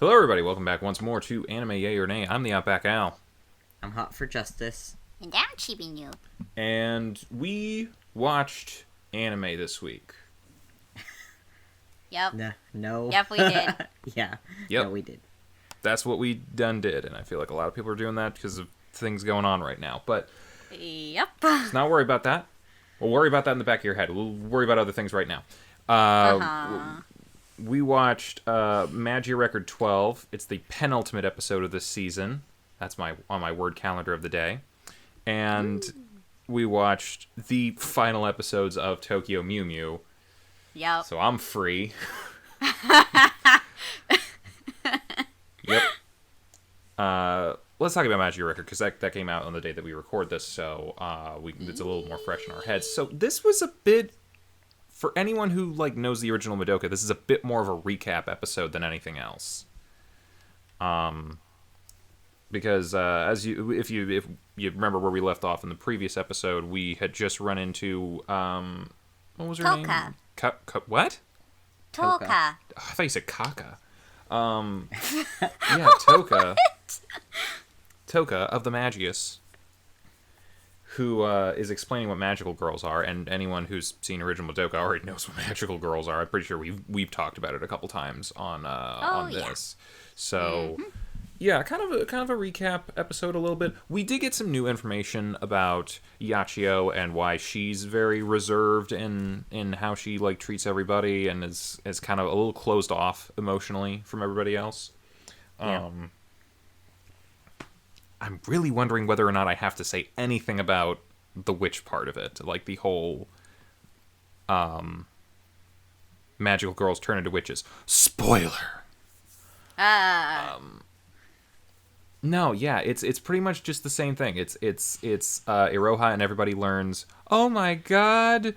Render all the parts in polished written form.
Hello, everybody. Welcome back once more to Anime Yay or Nay. I'm the Outback Al. I'm hot for justice. And I'm cheating you. And we watched anime this week. Yep. No. Yep, we did. Yeah. Yep. No, we did. That's what we done did, and I feel like a lot of people are doing that because of things going on right now. But Yep. let's not worry about that. We'll worry about that in the back of your head. We'll worry about other things right now. We watched Magia Record 12. It's the penultimate episode of this season. That's on my word calendar of the day. And we watched the final episodes of Tokyo Mew Mew. Yep. So I'm free. Yep. Let's talk about Magia Record, because that came out on the day that we record this, so it's a little more fresh in our heads. So this was a bit... For anyone who knows the original Madoka, this is a bit more of a recap episode than anything else. Because if you remember where we left off in the previous episode, we had just run into what was her name? What? Toka. Oh, I thought you said Kaka. Yeah, Toka. Toka of the Magius, who is explaining what magical girls are, and anyone who's seen original Madoka already knows what magical girls are. I'm pretty sure we've talked about it a couple times on this. So, yeah, kind of a recap episode a little bit. We did get some new information about Yachiyo and why she's very reserved in how she treats everybody and is kind of a little closed off emotionally from everybody else. Yeah. I'm really wondering whether or not I have to say anything about the witch part of it. The whole magical girls turn into witches. Spoiler! No, yeah, it's pretty much just the same thing. It's Iroha and everybody learns, oh my god,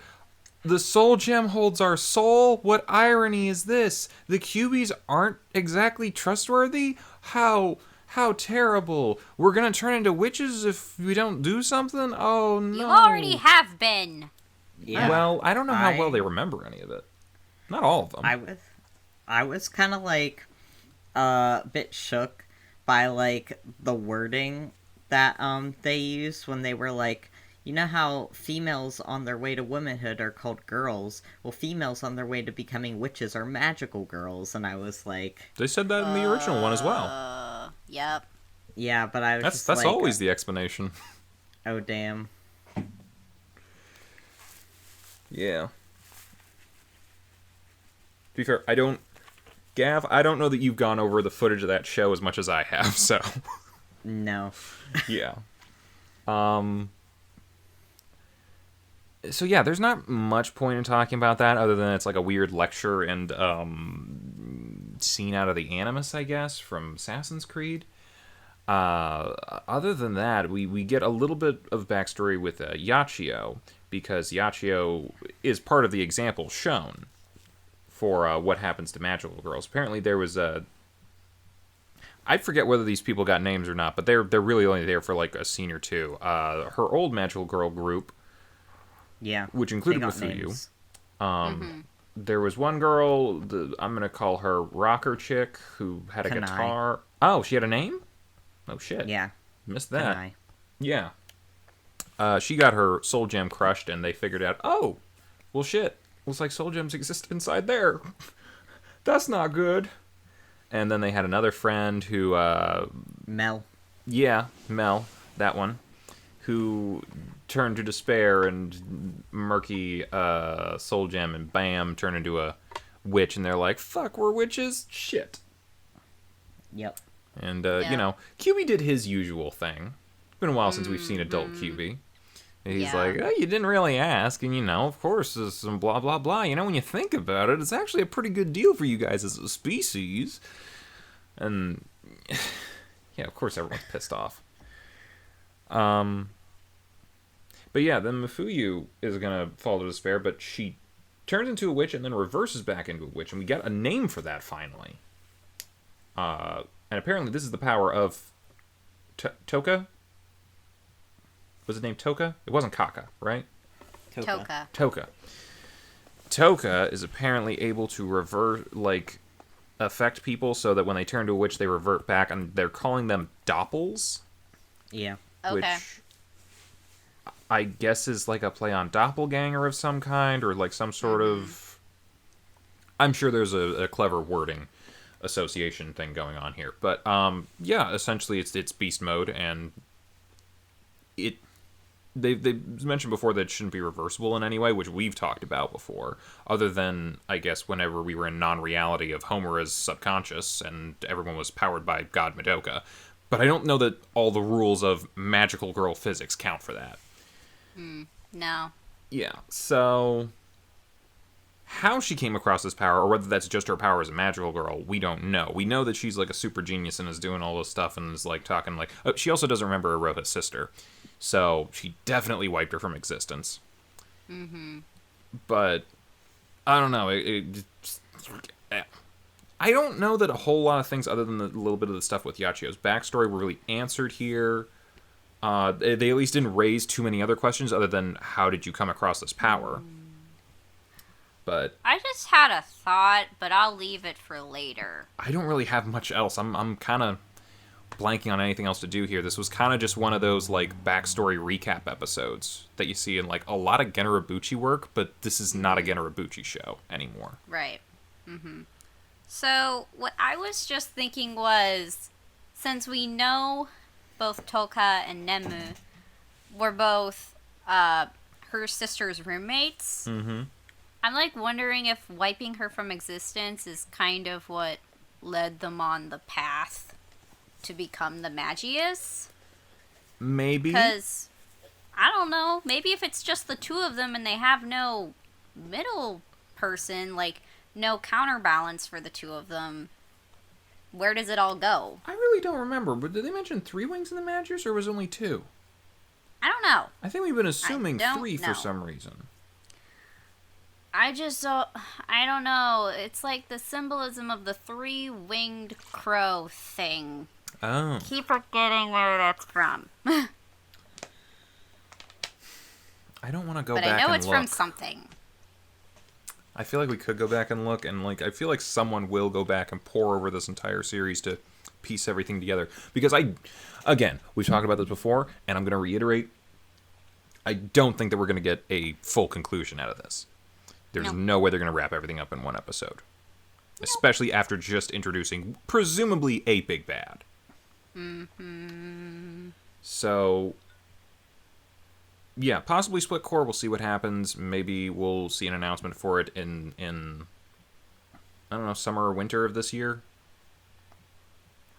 the soul gem holds our soul? What irony is this? The cubies aren't exactly trustworthy? How terrible. We're gonna turn into witches if we don't do something? Oh, no. You already have been. Yeah. Well, I don't know how well they remember any of it. Not all of them. I was kind of a bit shook by the wording that they used when they were you know how females on their way to womanhood are called girls? Well, females on their way to becoming witches are magical girls, and I was like... They said that in the original one as well. Yep. Yeah, but I was That's always the explanation. Oh, damn. Yeah. To be fair, Gav, I don't know that you've gone over the footage of that show as much as I have, so... No. Yeah. So yeah, there's not much point in talking about that other than it's a weird lecture and scene out of the Animus, I guess, from Assassin's Creed. Other than that, we get a little bit of backstory with Yachiyo, because Yachiyo is part of the example shown for what happens to magical girls. Apparently there was I forget whether these people got names or not, but they're really only there for a scene or two. Her old magical girl group, Yeah. which included Mafuyu. There was one girl, I'm going to call her Rocker Chick, who had a guitar. Oh, she had a name? Oh, shit. Yeah. Missed that. Kanai. Yeah. She got her soul gem crushed, and they figured out, oh, well, shit. Looks like soul gems exist inside there. That's not good. And then they had another friend who... Mel. Yeah, Mel, that one, who turned to despair and murky soul gem, and bam, turned into a witch, and they're like, fuck, we're witches? Shit. Yep. And, Yeah. QB did his usual thing. It's been a while since we've seen adult QB. And he's like, oh, you didn't really ask, and, of course, there's some blah, blah, blah. When you think about it, it's actually a pretty good deal for you guys as a species. And, yeah, of course everyone's pissed off. But yeah, then Mafuyu is gonna fall to despair, but she turns into a witch and then reverses back into a witch, and we get a name for that finally. And apparently this is the power of Toka? Was it named Toka? It wasn't Kaka, right? Toka. Toka. Toka is apparently able to reverse, affect people so that when they turn to a witch, they revert back, and they're calling them doppels. Yeah. Okay. Which I guess is like a play on doppelganger of some kind, or like some sort of... I'm sure there's a clever wording association thing going on here. But, yeah, essentially it's beast mode, and they mentioned before that it shouldn't be reversible in any way, which we've talked about before, other than, I guess, whenever we were in non-reality of Homura's subconscious, and everyone was powered by God Madoka. But I don't know that all the rules of magical girl physics count for that. No. Yeah, so how she came across this power, or whether that's just her power as a magical girl, we don't know. We know that she's like a super genius and is doing all this stuff and is like talking like... Oh, she also doesn't remember Iroha's sister, so she definitely wiped her from existence. But I don't know. I don't know that a whole lot of things other than the little bit of the stuff with Yachiyo's backstory were really answered here. They at least didn't raise too many other questions other than how did you come across this power. But I just had a thought, but I'll leave it for later. I don't really have much else. I'm kind of blanking on anything else to do here. This was kind of just one of those like backstory recap episodes that you see in like a lot of Generabuchi work, but this is not a Generabuchi show anymore. Right. So, what I was just thinking was, since we know both Toka and Nemu were both her sister's roommates, I'm like wondering if wiping her from existence is kind of what led them on the path to become the Magias. Maybe. Because, I don't know, maybe if it's just the two of them and they have no middle person, like no counterbalance for the two of them, where does it all go? I really don't remember, but did they mention 3 wings in the Magias, or was it only 2? I don't know. I think we've been assuming 3 know. for some reason. I don't know. It's like the symbolism of the 3-winged crow thing. Oh. Keep forgetting where that's from. I don't want to go but back and look. I know it's from something. I feel like we could go back and look, and like I feel like someone will go back and pore over this entire series to piece everything together. Because again, we've talked about this before, and I'm going to reiterate, I don't think that we're going to get a full conclusion out of this. There's no way they're going to wrap everything up in one episode. Especially after just introducing, presumably, a big bad. So, yeah, possibly split core. We'll see what happens. Maybe we'll see an announcement for it in I don't know, summer or winter of this year.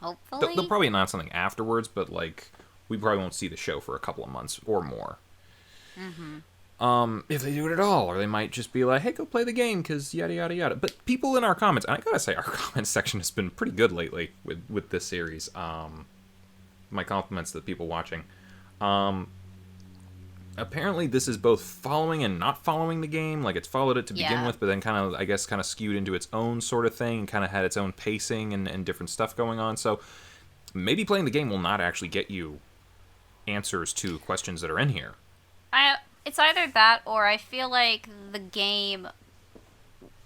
Hopefully. They'll probably announce something afterwards, but like we probably won't see the show for a couple of months or more. If they do it at all, or they might just be like, "Hey, go play the game," because yada yada yada. But people in our comments, and I gotta say, our comments section has been pretty good lately with this series. My compliments to the people watching. Apparently this is both following and not following the game. Like, it's followed it to begin with, but then kind of skewed into its own sort of thing, and kind of had its own pacing and different stuff going on. So maybe playing the game will not actually get you answers to questions that are in here. It's either that, or I feel like the game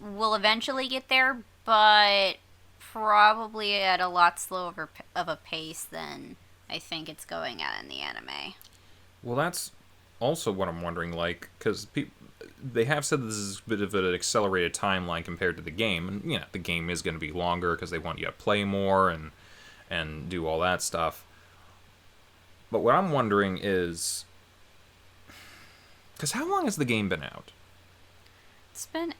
will eventually get there, but probably at a lot slower of a pace than I think it's going at in the anime. Well, that's also what I'm wondering, like, because they have said this is a bit of an accelerated timeline compared to the game, and yeah, the game is going to be longer because they want you to play more and do all that stuff. But what I'm wondering is, because how long has the game been out? It's been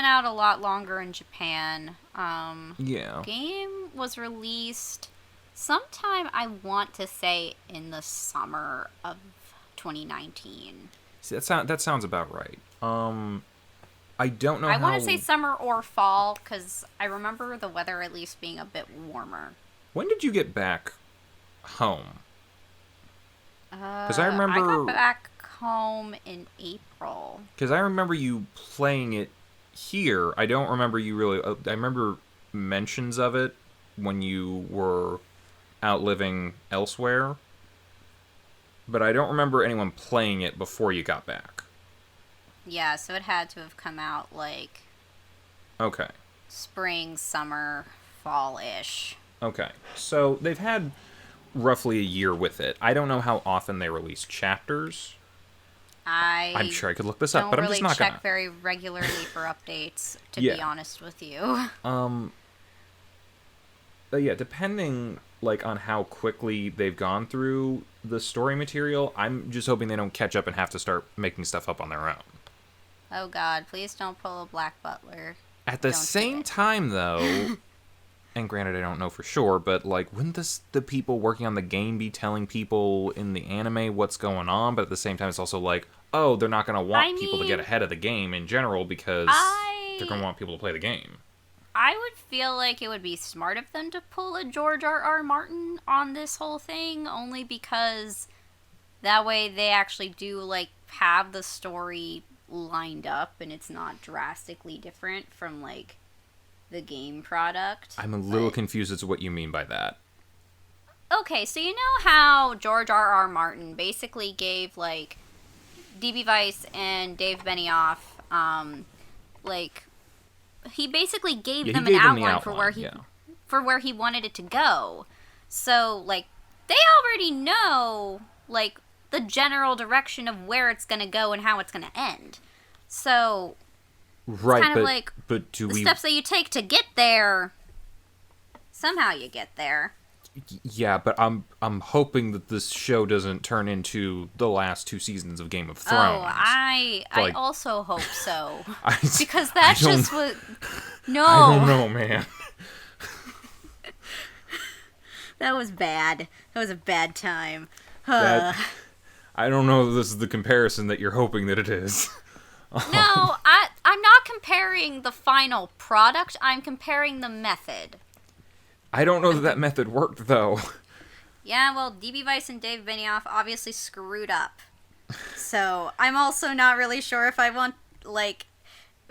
out a lot longer in Japan. Yeah. Game was released sometime, I want to say, in the summer of 2019. See, that sounds about right. I don't know I want to say summer or fall, because I remember the weather at least being a bit warmer. When did you get back home? Because I remember... I got back home in April. Because I remember you playing it here. I don't remember you really... I remember mentions of it when you were out living elsewhere. But I don't remember anyone playing it before you got back. Yeah, so it had to have come out, like... Okay. spring, summer, fall-ish. Okay, so they've had roughly a year with it. I don't know how often they release chapters. I'm sure I could look this up, but I'm just not gonna. gonna. Don't really check very regularly for updates, to Yeah. be honest with you. But yeah, depending like on how quickly they've gone through the story material, I'm just hoping they don't catch up and have to start making stuff up on their own. Oh god, please don't pull a Black Butler. At the Don't do same it. time, though, and granted I don't know for sure, but like, wouldn't the people working on the game be telling people in the anime what's going on? But at the same time, it's also like, oh, they're not going to want people to get ahead of the game in general because they're going to want people to play the game. I would feel like it would be smart of them to pull a George R.R. Martin on this whole thing, only because that way they actually do, like, have the story lined up and it's not drastically different from, like, the game product. I'm a little confused as to what you mean by that. Okay, so you know how George R.R. Martin basically gave, like, D.B. Weiss and Dave Benioff, like, he basically gave them an outline for where he wanted it to go. So, like, they already know, like, the general direction of where it's going to go and how it's going to end. So, right, it's kind of like but do the we... steps that you take to get there, somehow you get there. Yeah, but I'm hoping that this show doesn't turn into the last 2 seasons of Game of Thrones. Oh, I Like- also hope so. Because Because that's just what... No! I don't know, man. That was bad. That was a bad time. That, I don't know if this is the comparison that you're hoping that it is. No, I'm not comparing the final product. I'm comparing the method. I don't know that method worked, though. Yeah, well, D.B. Weiss and Dave Benioff obviously screwed up. So, I'm also not really sure if I want, like,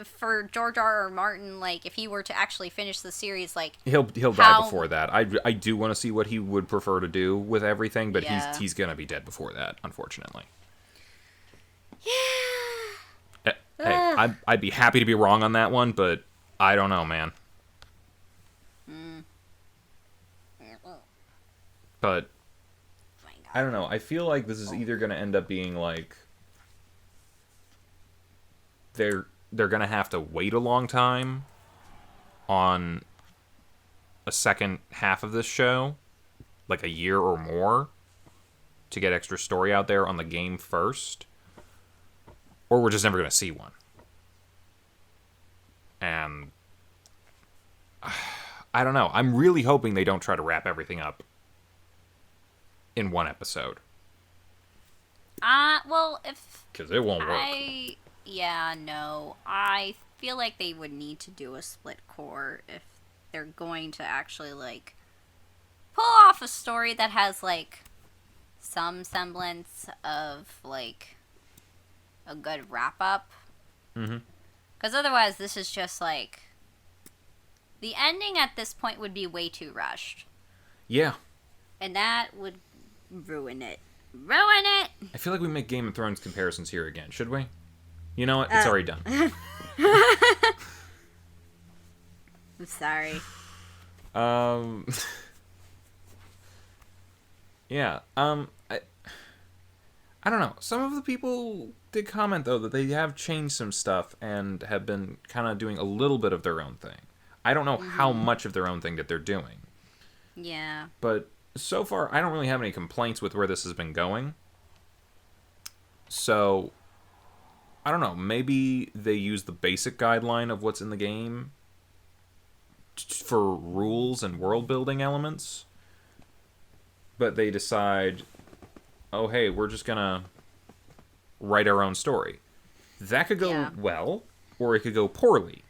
for George R.R. Martin, like, if he were to actually finish the series, like... He'll die before that. I do want to see what he would prefer to do with everything, but Yeah. he's gonna be dead before that, unfortunately. Yeah. Hey, I'd be happy to be wrong on that one, but I don't know, man. But I don't know. I feel like this is either going to end up being like they're going to have to wait a long time on a second half of this show, like a year or more, to get extra story out there on the game first, or we're just never going to see one. And I don't know. I'm really hoping they don't try to wrap everything up in one episode. Well, if... Because it won't work. Yeah, no. I feel like they would need to do a split core if they're going to actually, like, pull off a story that has, like, some semblance of, like, a good wrap-up. Mm-hmm. Because otherwise, this is just, like... The ending at this point would be way too rushed. Yeah. And that would ruin it. Ruin it! I feel like we make Game of Thrones comparisons here again, should we? You know what? It's already done. I'm sorry. Yeah. I don't know. Some of the people did comment, though, that they have changed some stuff and have been kind of doing a little bit of their own thing. I don't know how much of their own thing that they're doing. Yeah. But so far, I don't really have any complaints with where this has been going. So, I don't know. Maybe they use the basic guideline of what's in the game for rules and world-building elements. But they decide, oh, hey, we're just going to write our own story. That could go well, or it could go poorly.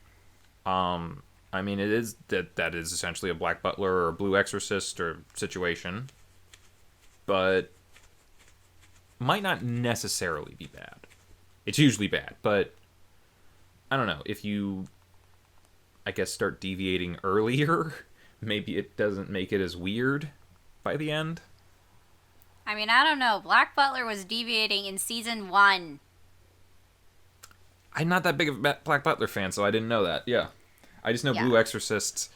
I mean, it is that is essentially a Black Butler or a Blue Exorcist or situation, but might not necessarily be bad. It's usually bad, but I don't know. If you, I guess, start deviating earlier, maybe it doesn't make it as weird by the end. I mean, I don't know. Black Butler was deviating in season 1. I'm not that big of a Black Butler fan, so I didn't know that. Yeah. I just know Yeah. Blue Exorcist,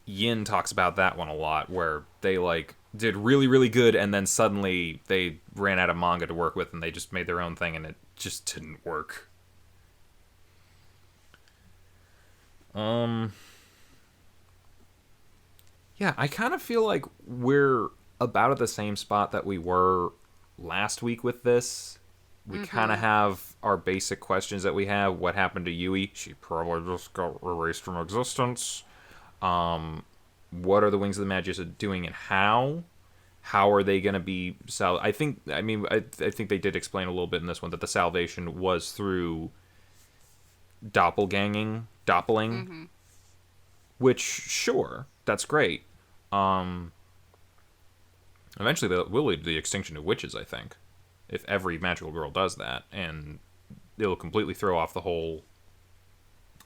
Yin talks about that one a lot, where they, like, did really, really good, and then suddenly they ran out of manga to work with, and they just made their own thing, and it just didn't work. Yeah, I kind of feel like we're about at the same spot that we were last week with this. We kind of have our basic questions that we have. What happened to Yui? She probably just got erased from existence. What are the Wings of the Magus doing, and how? How are they going to be I think they did explain a little bit in this one that the salvation was through doppelganging, doppling, which, sure, that's great. Eventually that will lead to the extinction of witches, I think, if every magical girl does that, and it'll completely throw off the whole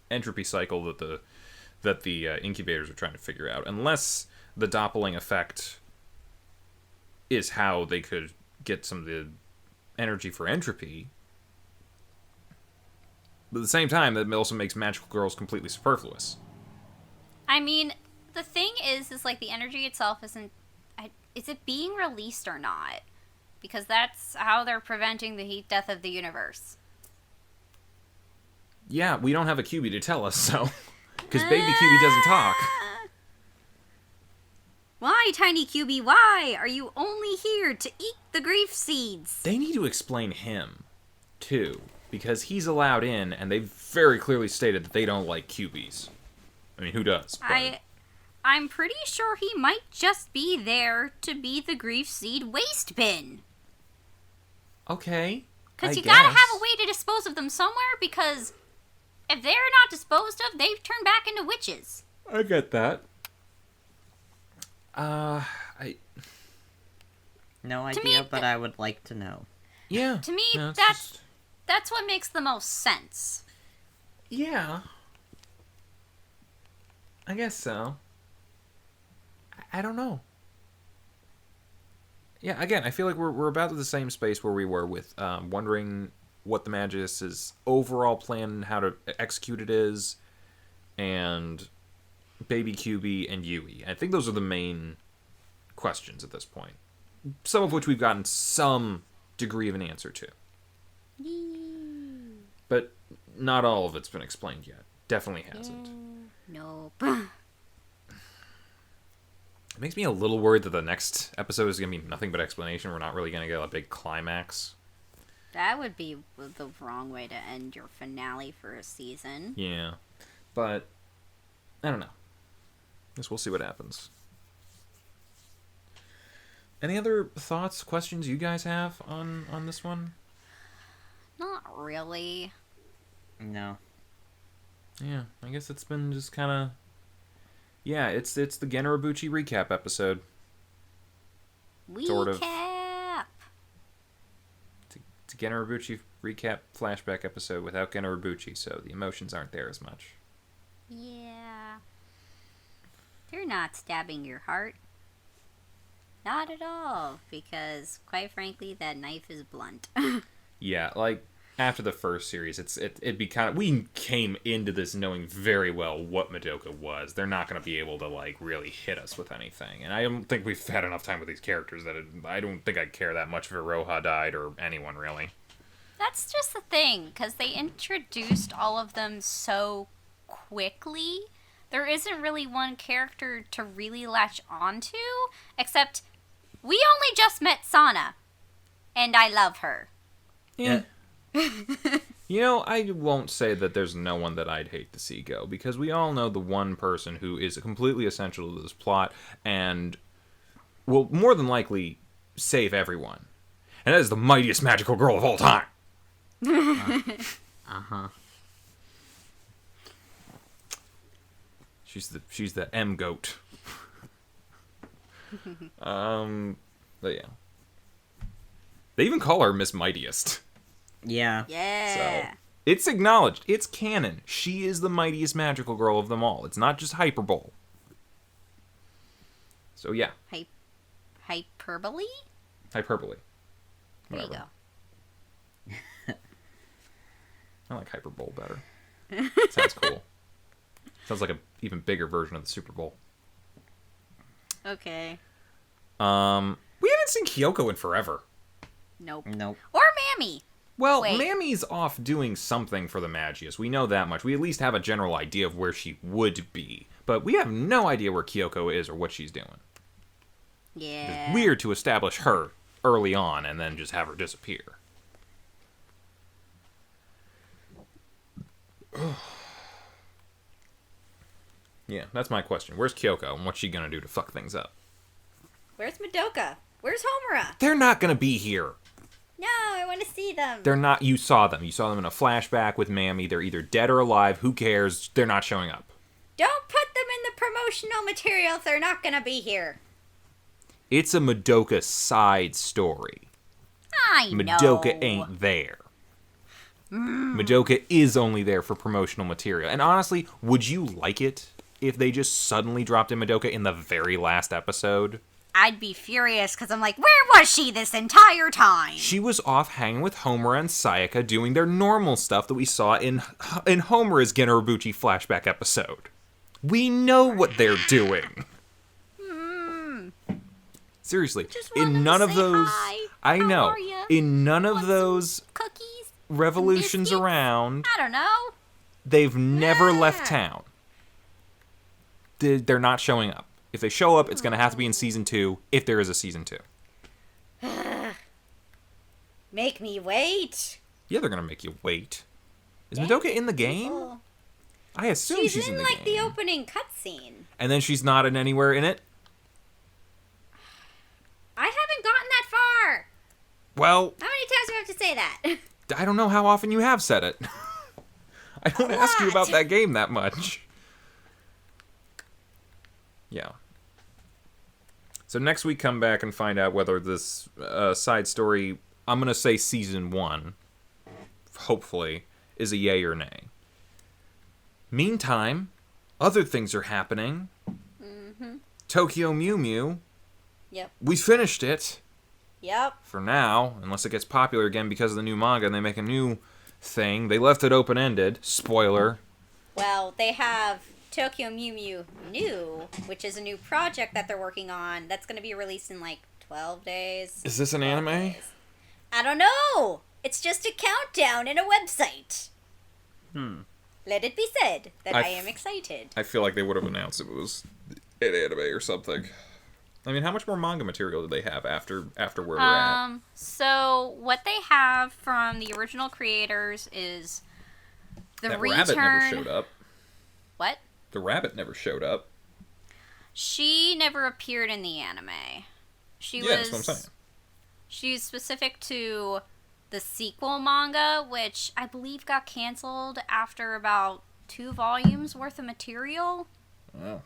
entropy cycle that the incubators are trying to figure out, unless the doppling effect is how they could get some of the energy for entropy. But at the same time, that also makes magical girls completely superfluous. I mean, the thing is like the energy itself isn't. Is it being released or not? Because that's how they're preventing the heat death of the universe. Yeah, we don't have a QB to tell us, so. Because baby QB doesn't talk. Why, Tiny QB, why are you only here to eat the grief seeds? They need to explain him, too. Because he's allowed in, and they've very clearly stated that they don't like QBs. I mean, who does? But... I'm pretty sure he might just be there to be the grief seed waste bin. Okay. Because you gotta have a way to dispose of them somewhere, because if they're not disposed of, they turn back into witches. I get that. No idea, but I would like to know. Yeah. To me, no, that's what makes the most sense. Yeah. I guess so. I don't know. Yeah, again, I feel like we're about to the same space where we were with wondering what the Magus' overall plan and how to execute it is, and Baby QB and Yui. I think those are the main questions at this point. Some of which we've gotten some degree of an answer to. But not all of it's been explained yet. Definitely hasn't. Nope. It makes me a little worried that the next episode is going to be nothing but explanation. We're not really going to get a big climax. That would be the wrong way to end your finale for a season. Yeah. But, I don't know. Guess we'll see what happens. Any other thoughts, questions you guys have on this one? Not really. No. Yeah, I guess it's been just kind of... Yeah, it's the Generabuchi recap episode. Sort of. It's a Generabuchi recap flashback episode without Generabuchi, so the emotions aren't there as much. Yeah. They're not stabbing your heart. Not at all, because, quite frankly, that knife is blunt. Yeah, like, after the first series, it'd be kind of... We came into this knowing very well what Madoka was. They're not going to be able to, like, really hit us with anything. And I don't think we've had enough time with these characters that I don't think I'd care that much if Iroha died, or anyone, really. That's just the thing, because they introduced all of them so quickly. There isn't really one character to really latch onto, except we only just met Sana, and I love her. Yeah. You know, I won't say that there's no one that I'd hate to see go, because we all know the one person who is completely essential to this plot and will more than likely save everyone. And that is the mightiest magical girl of all time. Uh-huh. She's the M goat. But yeah. They even call her Miss Mightiest. Yeah. Yeah. So, it's acknowledged. It's canon. She is the mightiest magical girl of them all. It's not just hyperbole. So, yeah. Hyperbole? Hyperbole. There you Whatever. go. I like hyperbole better. Sounds cool. Sounds like a even bigger version of the Super Bowl. Okay. We haven't seen Kyoko in forever. Nope. Nope. Or Mammy. Well, Wait. Mammy's off doing something for the Magias. We know that much. We at least have a general idea of where she would be. But we have no idea where Kyoko is or what she's doing. Yeah. It's weird to establish her early on and then just have her disappear. Yeah, that's my question. Where's Kyoko and what's she gonna do to fuck things up? Where's Madoka? Where's Homura? They're not gonna be here. No, I want to see them. They're not. You saw them. You saw them in a flashback with Mammy. They're either dead or alive. Who cares? They're not showing up. Don't put them in the promotional material if they're not going to be here. It's a Madoka side story. I know. Madoka ain't there. Madoka is only there for promotional material. And honestly, would you like it if they just suddenly dropped in Madoka in the very last episode? I'd be furious because I'm like, where was she this entire time? She was off hanging with Homura and Sayaka doing their normal stuff that we saw in Homura's Genrobuchi flashback episode. We know what they're doing. Seriously, Just in wanted none to of say those, hi. I How know, are ya? in none of Want some those cookies? revolutions biscuits? around, I don't know. they've never Yeah. left town. They're not showing up. If they show up, it's going to have to be in season 2, if there is a season 2. Make me wait. Yeah, they're going to make you wait. Is Madoka in the game? Oh. I assume she's in the like game. the opening cutscene. And then she's not in anywhere in it? I haven't gotten that far. Well, How many times do I have to say that? I don't know how often you have said it. I don't ask you about lot. that game that much. Yeah. So next week, come back and find out whether this side story, I'm going to say season 1, hopefully, is a yay or nay. Meantime, other things are happening. Tokyo Mew Mew, Yep. we finished it. Yep. For now, unless it gets popular again because of the new manga and they make a new thing. They left it open-ended. Spoiler. Well, they have Tokyo Mew Mew New, which is a new project that they're working on. That's going to be released in like 12 days. Is this an 12 anime? days. I don't know. It's just a countdown in a website. Let it be said that I am excited. I feel like they would have announced if it was an anime or something. I mean, how much more manga material do they have after where we're at? So what they have from the original creators is the That return. rabbit never showed up. What? The rabbit never showed up. She never appeared in the anime. That's what I'm saying. She's specific to the sequel manga, which I believe got canceled after about 2 volumes worth of material. Wow.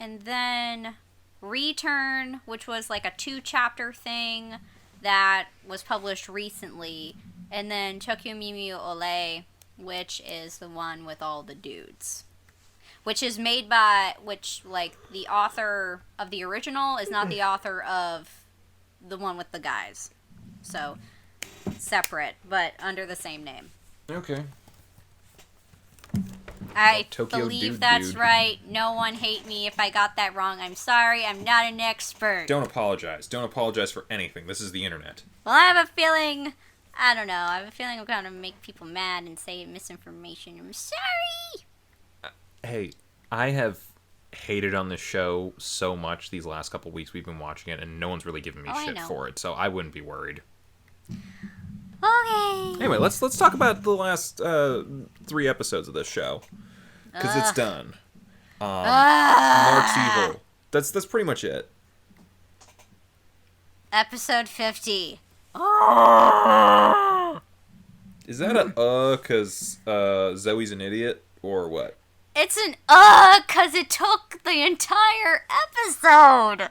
And then Return, which was like a 2-chapter thing that was published recently. And then Tokyo Mew Mew Ole, which is the one with all the dudes. Which is made by, the author of the original is not the author of the one with the guys. So, separate, but under the same name. Okay. I Tokyo believe Dude that's Dude. right. No one hate me if I got that wrong. I'm sorry. I'm not an expert. Don't apologize. Don't apologize for anything. This is the internet. Well, I have a feeling... I don't know. I have a feeling I'm going to make people mad and say misinformation. I'm sorry! Hey, I have hated on this show so much these last couple weeks we've been watching it, and no one's really giving me I shit know. for it, so I wouldn't be worried. Okay. Anyway, let's talk about the last 3 episodes of this show, because it's done. Mark's evil. That's pretty much it. Episode 50. Is that a cause Zoe's an idiot, or what? It's an cause it took the entire episode.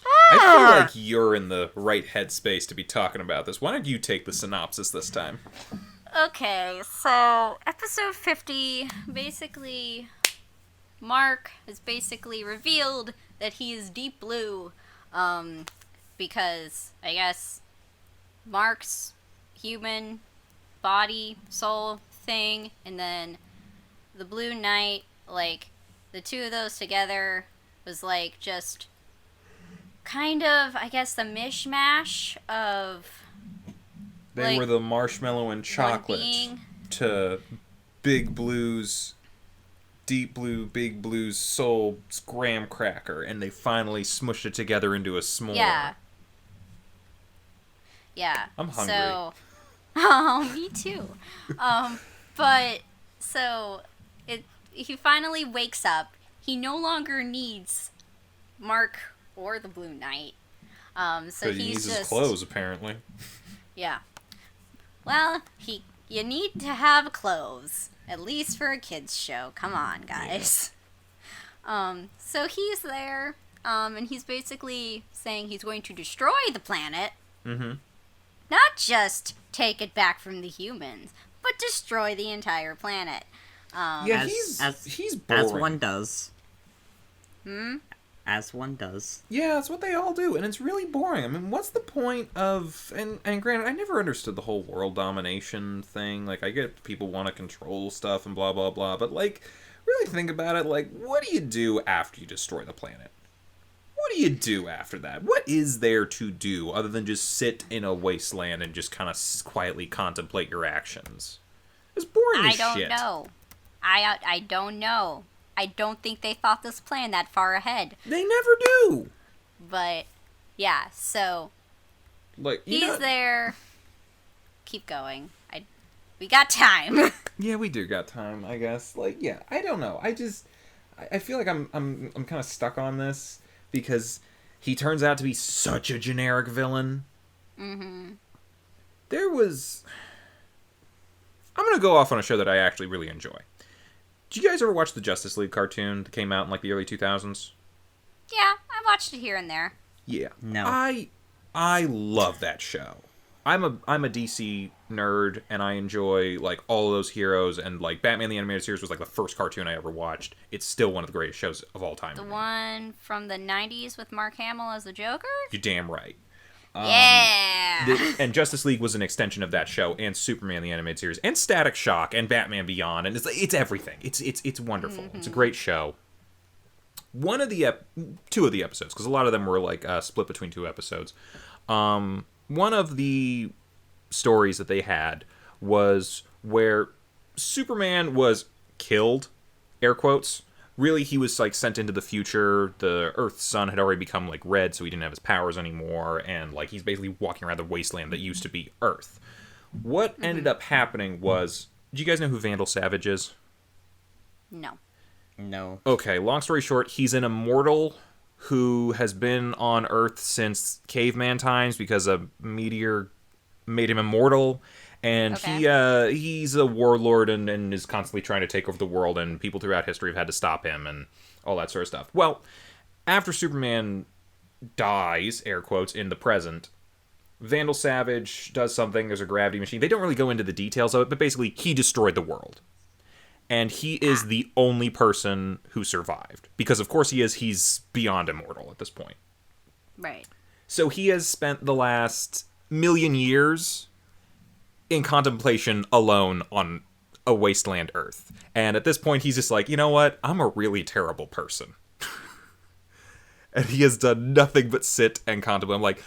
I feel like you're in the right headspace to be talking about this. Why don't you take the synopsis this time? Okay, so episode 50, basically, Mark has basically revealed that he is Deep Blue, because, I guess, Mark's human body, soul thing, and then the Blue Knight, like, the two of those together was, like, just kind of, I guess, the mishmash of... They like, were the marshmallow and chocolate being... to Big Blue's Deep Blue, Big Blue's soul graham cracker, and they finally smushed it together into a s'more. Yeah. Yeah. I'm hungry. So, oh, me too. But so he finally wakes up. He no longer needs Mark or the Blue Knight. So he he's needs just his clothes, apparently. Yeah. Well, you need to have clothes, at least for a kids show. Come on, guys. Yeah. So he's there, and he's basically saying he's going to destroy the planet. Mm-hmm. Not just take it back from the humans, but destroy the entire planet. Yeah, he's boring. As one does. Hmm? As one does. Yeah, that's what they all do, and it's really boring. I mean, what's the point of... And granted, I never understood the whole world domination thing. Like, I get people want to control stuff and blah, blah, blah, but, like, really think about it, like, what do you do after you destroy the planet? What do you do after that? What is there to do other than just sit in a wasteland and just kind of quietly contemplate your actions? It's boring as shit. I don't know. I don't know. I don't think they thought this plan that far ahead. They never do. But, yeah, so... Like, he's there. Keep going. We got time. Yeah, we do got time, I guess. Like, yeah, I don't know. I feel like I'm kind of stuck on this because he turns out to be such a generic villain. Mm-hmm. I'm going to go off on a show that I actually really enjoy. Did you guys ever watch the Justice League cartoon that came out in, like, the early 2000s? Yeah, I watched it here and there. Yeah. No. I love that show. I'm a DC nerd, and I enjoy, like, all of those heroes, and, like, Batman the Animated Series was, like, the first cartoon I ever watched. It's still one of the greatest shows of all time. The one from the 90s with Mark Hamill as the Joker? You're damn right. Yeah! And Justice League was an extension of that show, and Superman the Animated Series, and Static Shock, and Batman Beyond, and it's everything. It's wonderful. Mm-hmm. It's a great show. Two of the episodes, because a lot of them were, like, split between two episodes. One of the stories that they had was where Superman was killed, air quotes. Really, he was, like, sent into the future. The Earth's sun had already become, like, red, so he didn't have his powers anymore. And, like, he's basically walking around the wasteland that used to be Earth. What ended up happening was... Do you guys know who Vandal Savage is? No. No. Okay, long story short, he's an immortal who has been on Earth since caveman times because a meteor made him immortal. And he's a warlord and is constantly trying to take over the world, and people throughout history have had to stop him and all that sort of stuff. Well, after Superman dies, air quotes, in the present, Vandal Savage does something. There's a gravity machine. They don't really go into the details of it, but basically he destroyed the world. And he is the only person who survived. Because, of course, he's beyond immortal at this point. Right. So he has spent the last million years in contemplation alone on a wasteland Earth. And at this point, he's just like, you know what? I'm a really terrible person. And he has done nothing but sit and contemplate. I'm like,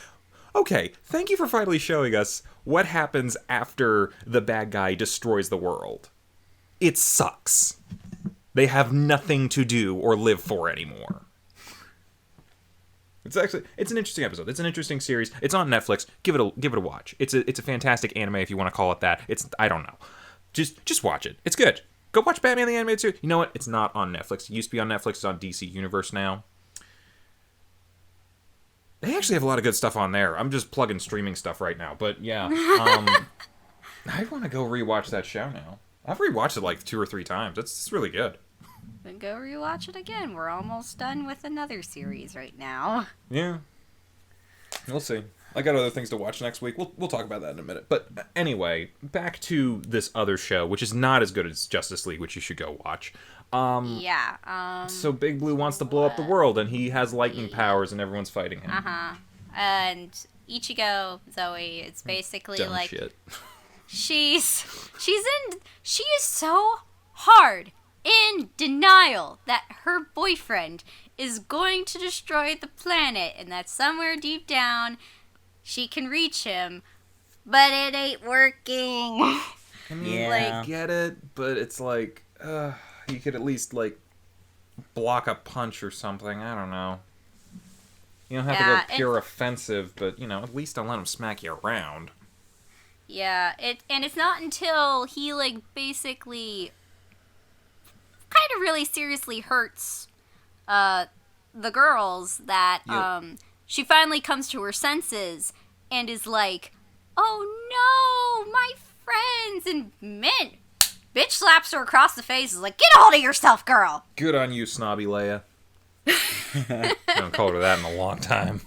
okay, thank you for finally showing us what happens after the bad guy destroys the world. It sucks. They have nothing to do or live for anymore. It's an interesting episode. It's an interesting series. It's on Netflix. Give it a watch. It's a fantastic anime if you want to call it that. I don't know. Just watch it. It's good. Go watch Batman the Animated Series. You know what? It's not on Netflix. It used to be on Netflix. It's on DC Universe now. They actually have a lot of good stuff on there. I'm just plugging streaming stuff right now. But yeah, I want to go rewatch that show now. I've rewatched it like 2 or 3 times. It's really good. Then go rewatch it again. We're almost done with another series right now. Yeah. We'll see. I got other things to watch next week. We'll talk about that in a minute. But anyway, back to this other show, which is not as good as Justice League, which you should go watch. So Big Blue wants to blow up the world, and he has lightning powers, and everyone's fighting him. And Ichigo, Zoe, it's basically Dumb like... shit. She is so hard in denial that her boyfriend is going to destroy the planet and that somewhere deep down she can reach him, but it ain't working. I mean, Yeah. I get it, but it's like, you could at least, like, block a punch or something. I don't know. You don't have to go pure offensive, but, at least don't let him smack you around. Yeah, and it's not until he, like, basically kind of really seriously hurts the girls that she finally comes to her senses and is like, oh no, my friends, and Mint bitch slaps her across the face, is like, get a hold of yourself, girl. Good on you, snobby Leia. I haven't called her that in a long time.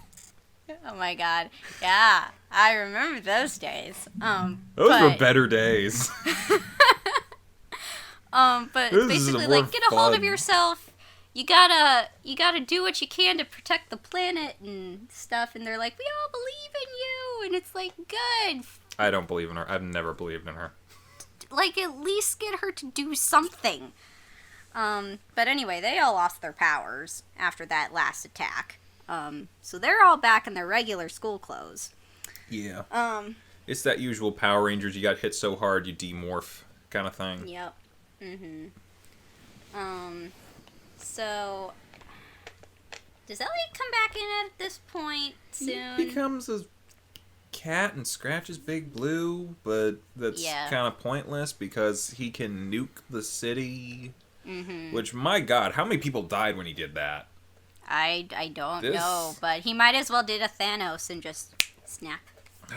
Oh my god. Yeah, I remember those days. Those were better days. But This is basically, more like, get a hold of fun. yourself. You gotta do what you can to protect the planet and stuff. And they're like, we all believe in you, and it's like, good. I don't believe in her. I've never believed in her. Like, at least get her to do something. But anyway, they all lost their powers after that last attack. So they're all back in their regular school clothes. Yeah. It's that usual Power Rangers, you got hit so hard you demorph kind of thing. Yep. So does Elliot come back in at this point soon? He becomes a cat and scratches Big Blue, but that's kind of pointless because he can nuke the city. Which, my god, how many people died when he did that? I don't know, but he might as well did a Thanos and just snap.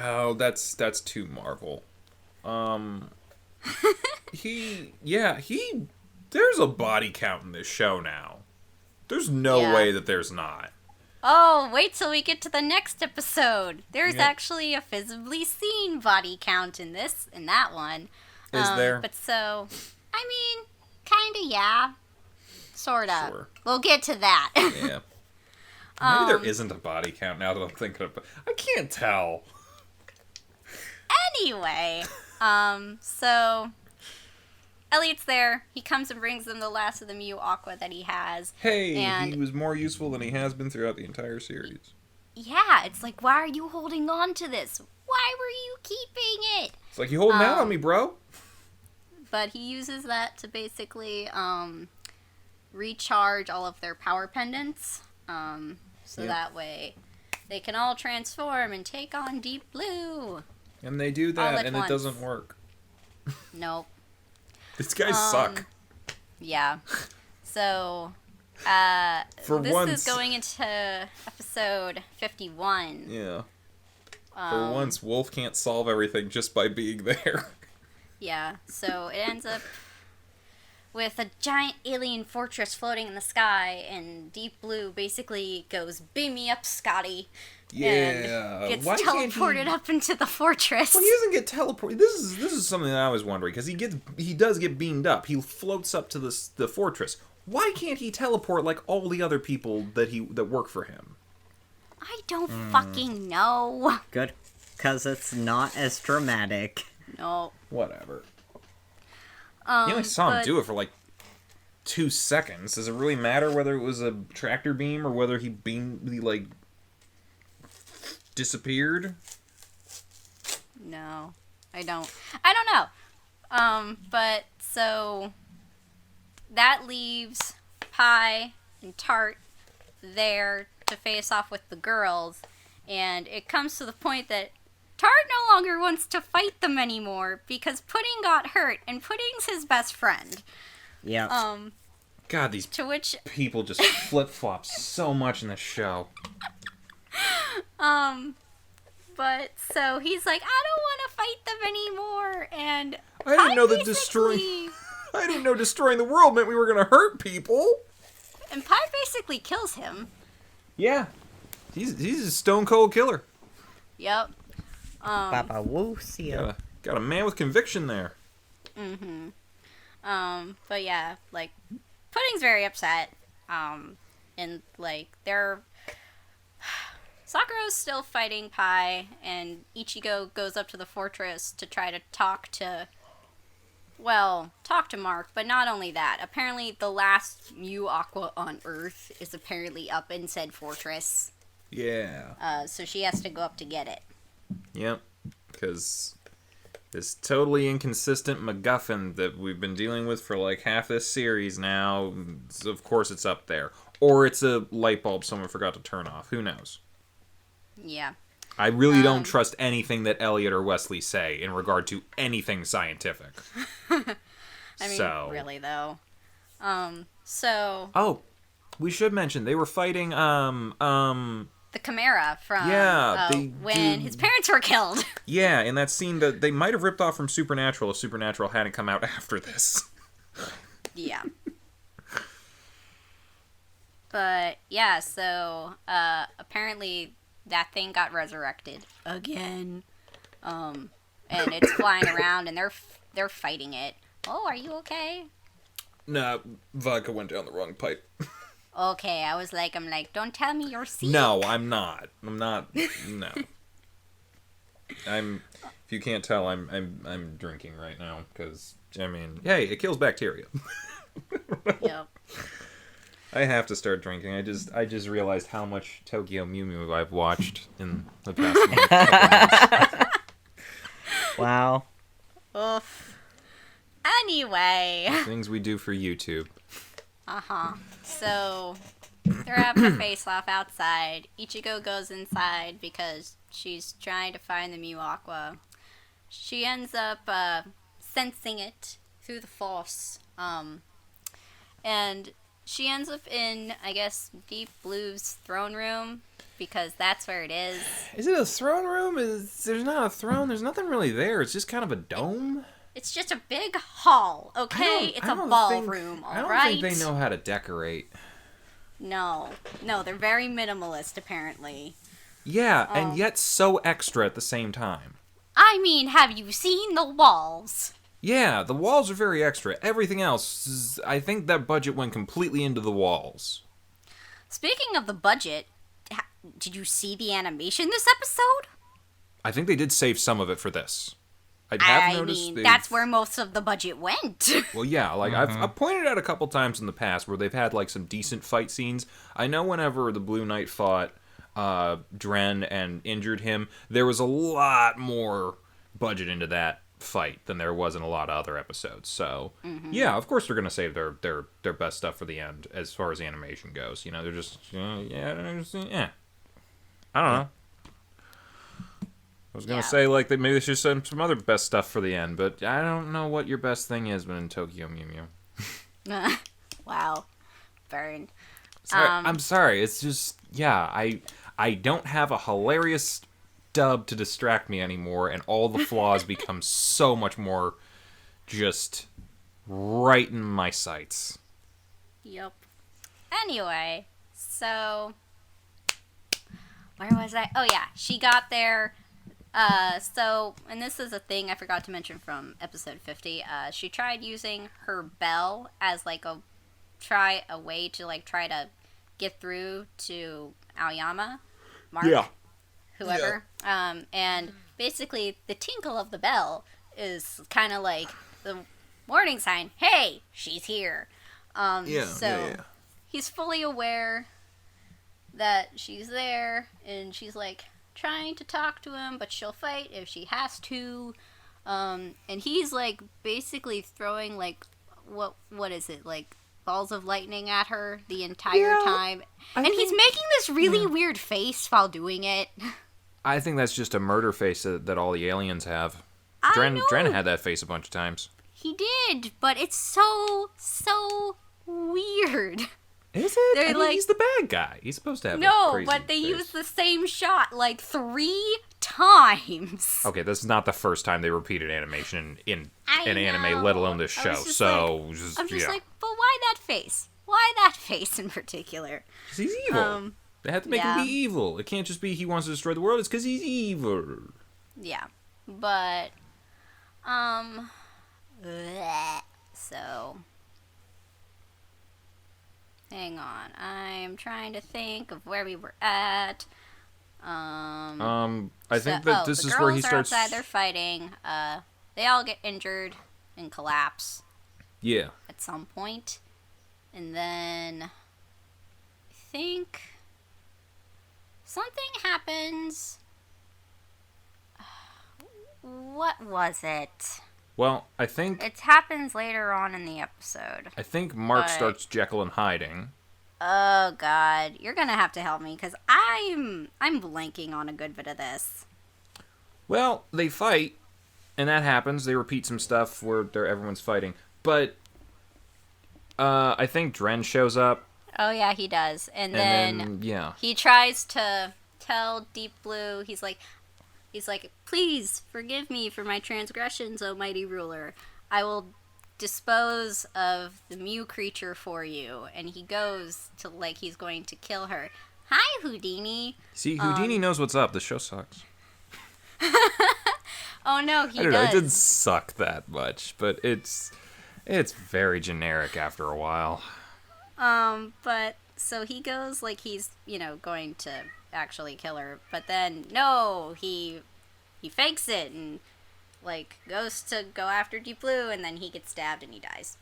Oh, that's too Marvel. There's a body count in this show now. There's no way that there's not. Oh, wait till we get to the next episode. There's actually a visibly seen body count in that one. Is there? But so, I mean, kinda, yeah. Sorta. Sure. We'll get to that. Yeah. Maybe there isn't a body count now that I'm thinking of it. I can't tell. Anyway, so Elliot's there. He comes and brings them the last of the Mew Aqua that he has. Hey, and he was more useful than he has been throughout the entire series. Yeah, it's like, why are you holding on to this? Why were you keeping it? It's like, you holding out on me, bro? But he uses that to basically recharge all of their power pendants. So that way they can all transform and take on Deep Blue. And they do that, and it doesn't work. Nope. These guys suck. Yeah. So, this is going into episode 51. Yeah. For once, Wolf can't solve everything just by being there. Yeah, so it ends up with a giant alien fortress floating in the sky, and Deep Blue basically goes, beam me up, Scotty. Yeah. And gets teleported up into the fortress. Well, he doesn't get teleported. This is something that I was wondering, because he does get beamed up. He floats up to the fortress. Why can't he teleport like all the other people that work for him? I don't fucking know. Good, because it's not as dramatic. No. Whatever. You only saw him do it for like 2 seconds. Does it really matter whether it was a tractor beam or whether he like disappeared? No, I don't know. But so that leaves Pie and Tart there to face off with the girls, and it comes to the point that Tart no longer wants to fight them anymore because Pudding got hurt, and Pudding's his best friend. Yeah. God, these people just flip-flop so much in this show. But so he's like, I don't want to fight them anymore, and I didn't know that destroying the world meant we were gonna hurt people. And Pie basically kills him. Yeah, he's a stone cold killer. Yep. Papa Woo, see ya. Got a man with conviction there. Mm-hmm. But yeah, like, Pudding's very upset. And like Sakura's still fighting Pie, and Ichigo goes up to the fortress to try to talk to well, talk to Mark, but not only that. Apparently, the last Mew Aqua on Earth is apparently up in said fortress. Yeah. So she has to go up to get it. Yep. Because this totally inconsistent MacGuffin that we've been dealing with for like half this series now, of course it's up there. Or it's a light bulb someone forgot to turn off. Who knows? Yeah. I really don't trust anything that Elliot or Wesley say in regard to anything scientific. I mean, really, though. So... Oh, we should mention, they were fighting, the Chimera from when his parents were killed. Yeah, in that scene that they might have ripped off from Supernatural if Supernatural hadn't come out after this. Yeah. But, yeah, so, apparently that thing got resurrected again. And it's flying around, and they're fighting it. Oh, are you okay? Nah, vodka went down the wrong pipe. Okay, I'm like, don't tell me you're sick. No, I'm not. No. If you can't tell, I'm drinking right now, because, I mean, hey, it kills bacteria. Yep. I have to start drinking. I just realized how much Tokyo Mew Mew I've watched in the past month. Wow. Oof. Anyway. Things we do for YouTube. So, they're having a face-off outside. Ichigo goes inside because she's trying to find the Mew Aqua. She ends up sensing it through the force. And she ends up in, I guess, Deep Blue's throne room, because that's where it is. Is it a throne room? There's not a throne. There's nothing really there. It's just kind of a dome. It's just a big hall, okay? It's a ballroom, alright? I don't think they know how to decorate. No, they're very minimalist, apparently. Yeah, and yet so extra at the same time. I mean, have you seen the walls? Yeah, the walls are very extra. Everything else, I think that budget went completely into the walls. Speaking of the budget, did you see the animation this episode? I think they did save some of it for this. I mean, that's where most of the budget went. Well, yeah, like I've pointed out a couple times in the past where they've had like some decent fight scenes. I know whenever the Blue Knight fought Dren and injured him, there was a lot more budget into that fight than there was in a lot of other episodes. So yeah, of course they're gonna save their best stuff for the end as far as the animation goes. You know, they're just I don't know. I was gonna say like maybe they should send some other best stuff for the end, but I don't know what your best thing is when in Tokyo Mew Mew. Wow, burn. Sorry, I'm sorry. It's just I don't have a hilarious dub to distract me anymore, and all the flaws become so much more just right in my sights. Yep. Anyway, so where was I? Oh yeah, she got there. And this is a thing I forgot to mention from episode 50. She tried using her bell as like a way to like try to get through to Aoyama, Mark, whoever. Yeah. And basically the tinkle of the bell is kind of like the warning sign. Hey, she's here. He's fully aware that she's there, and she's like trying to talk to him, but she'll fight if she has to. And he's like basically throwing like what is it, like balls of lightning at her the entire time. He's making this really weird face while doing it. I think that's just a murder face that all the aliens have. Dren had that face a bunch of times. He did, but it's so weird. Is it? He's the bad guy. He's supposed to have a crazy but they face. use the same shot like 3 times. Okay, this is not the first time they repeated animation in an anime, let alone this show. I'm just like, but why that face? Why that face in particular? Because he's evil. They have to make him be evil. It can't just be he wants to destroy the world. It's because he's evil. Yeah, but so. Hang on, I'm trying to think of where we were at. I think that this is where he starts. The girls are outside. They're fighting. They all get injured. and collapse Yeah. at some point. And then I think something happens. What was it? Well, I think It happens later on in the episode. Mark but- starts Jekyll and hiding. Oh God, you're gonna have to help me because I'm blanking on a good bit of this. Well, they fight, and that happens. They repeat some stuff where everyone's fighting. But I think Dren shows up, Oh yeah, he does, and and then yeah. he tries to tell Deep Blue. He's like, please forgive me for my transgressions, O mighty ruler. I will dispose of the Mew creature for you. And he goes to, like, he's going to kill her. Hi, Houdini. See, Houdini knows what's up. The show sucks. Oh no, he I don't does. know. It didn't suck that much, but it's very generic after a while. But so he goes like he's, going to actually kill her, but then no, he fakes it and like goes to go after Deep Blue, and then he gets stabbed and he dies.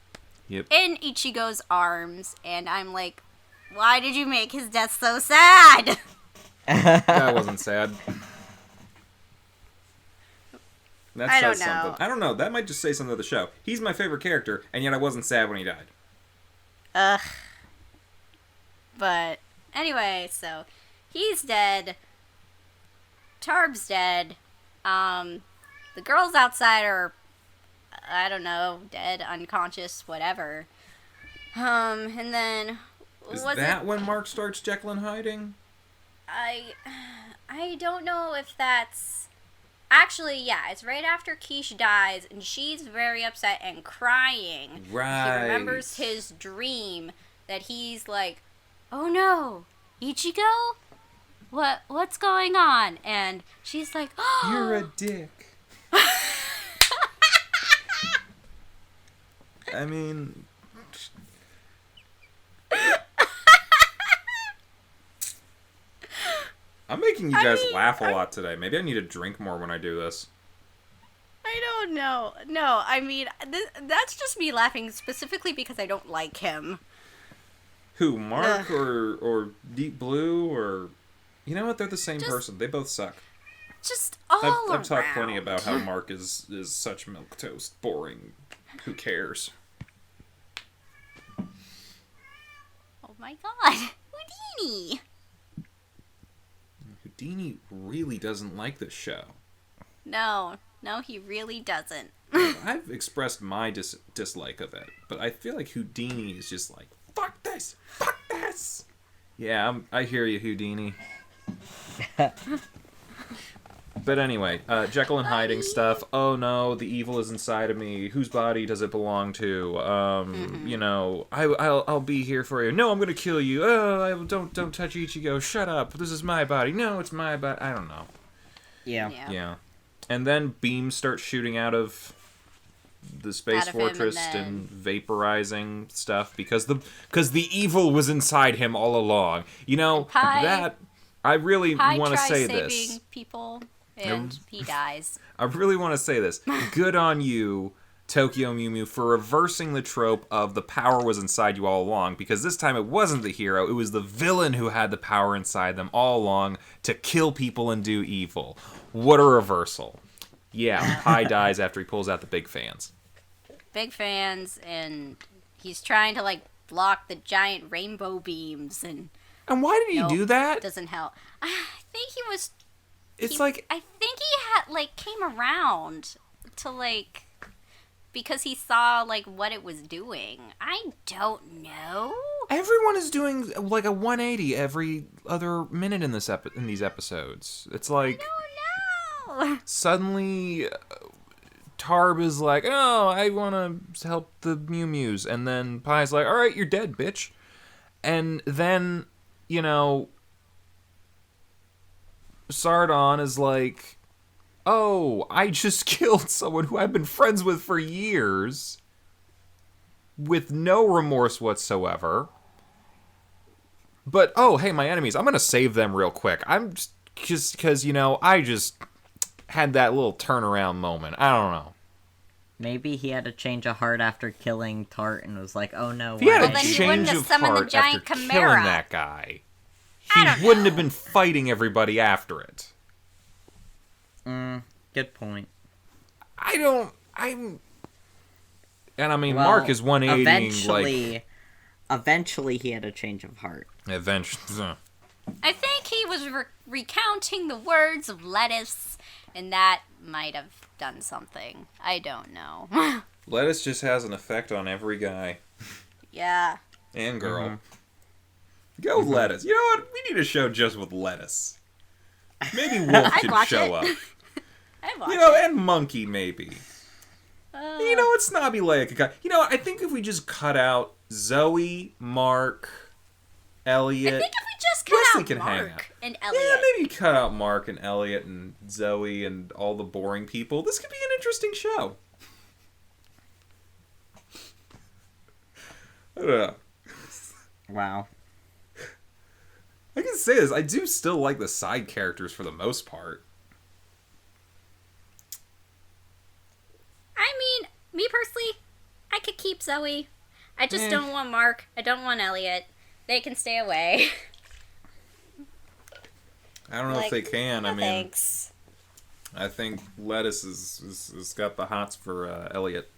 Yep. In Ichigo's arms, and I'm like, why did you make his death so sad? That wasn't sad. That I don't says know. something. I don't know. That might just say something to the show. He's my favorite character, and yet I wasn't sad when he died. Ugh. But anyway, so he's dead. Tarb's dead. The girls outside are, I don't know, dead, unconscious, whatever. And then Is was that it? when Mark starts Jekyll and hiding? I don't know if that's actually, yeah. It's right after Quiche dies, and she's very upset and crying. Right. He remembers his dream that he's like, oh no, Ichigo? What's going on? And she's like, oh, You're a dick. I mean, I'm making you guys laugh a lot today. Maybe I need to drink more when I do this. I don't know. No, I mean, that's just me laughing specifically because I don't like him. Who, Mark or Deep Blue or... You know what? They're the same person. They both suck. Just all around. I've talked plenty about how Mark is such milquetoast, boring. Who cares? Oh my god. Houdini! Houdini really doesn't like this show. No, he really doesn't. I've expressed my dislike of it, but I feel like Houdini is just like, fuck this! Fuck this! Yeah, I hear you, Houdini. But anyway, Jekyll and hiding stuff. Oh no, the evil is inside of me. Whose body does it belong to? I'll be here for you. No, I'm gonna kill you. Oh, don't touch Ichigo. Shut up. This is my body. No, it's my body. I don't know. Yeah. And then beams start shooting out of the space Out of him, fortress and and vaporizing stuff because the evil was inside him all along. You know, Pi- that I really Pi want to tries say saving this. people, and he dies. I really want to say this. Good on you, Tokyo Mew Mew, for reversing the trope of the power was inside you all along, because this time it wasn't the hero, it was the villain who had the power inside them all along to kill people and do evil. What a reversal. Yeah, Pi dies after he pulls out the big fans. Big fans, and he's trying to, like, block the giant rainbow beams, and And why did he do that? doesn't help. I think he was... It's he- like... I think he had, like, came around to, like... Because he saw, like, what it was doing. I don't know. Everyone is doing like a 180 every other minute in in these episodes. It's like I don't know. suddenly Tarb is like, "Oh, I want to help the Mew Mews," and then Pie's like, "All right, you're dead, bitch." And then, Sardon is like, "Oh, I just killed someone who I've been friends with for years with no remorse whatsoever. But, oh, hey, my enemies, I'm going to save them real quick. I'm just because, I just had that little turnaround moment. I don't know." Maybe he had a change of heart after killing Tart and was like, oh no. If he had Well, a then he wouldn't change have of summoned the heart giant after chimera. killing that guy, I he don't wouldn't know. have been fighting everybody after it. Good point. And I mean, Well, Mark is 180 Eventually he had a change of heart. Eventually. I think he was recounting the words of lettuce, and that might have done something. I don't know. Lettuce just has an effect on every guy. Yeah. And girl. Go lettuce. You know what? We need a show just with lettuce. Maybe Wolf I'd can watch show it. up. I watched You know, it. and Monkey, maybe. You know, it's Snobby like a guy. You know, I think if we just cut out Zoe, Mark, Elliot. I think if we just cut Wesley out can hang out. Mark and Elliot. Yeah, maybe cut out Mark and Elliot and Zoe and all the boring people. This could be an interesting show. I don't know. Wow. I can say this. I do still like the side characters for the most part. I mean, me personally, I could keep Zoe. I just don't want Mark. I don't want Elliot. They can stay away. I don't know if they can. I mean, thanks. I think Lettuce has got the hots for Elliot.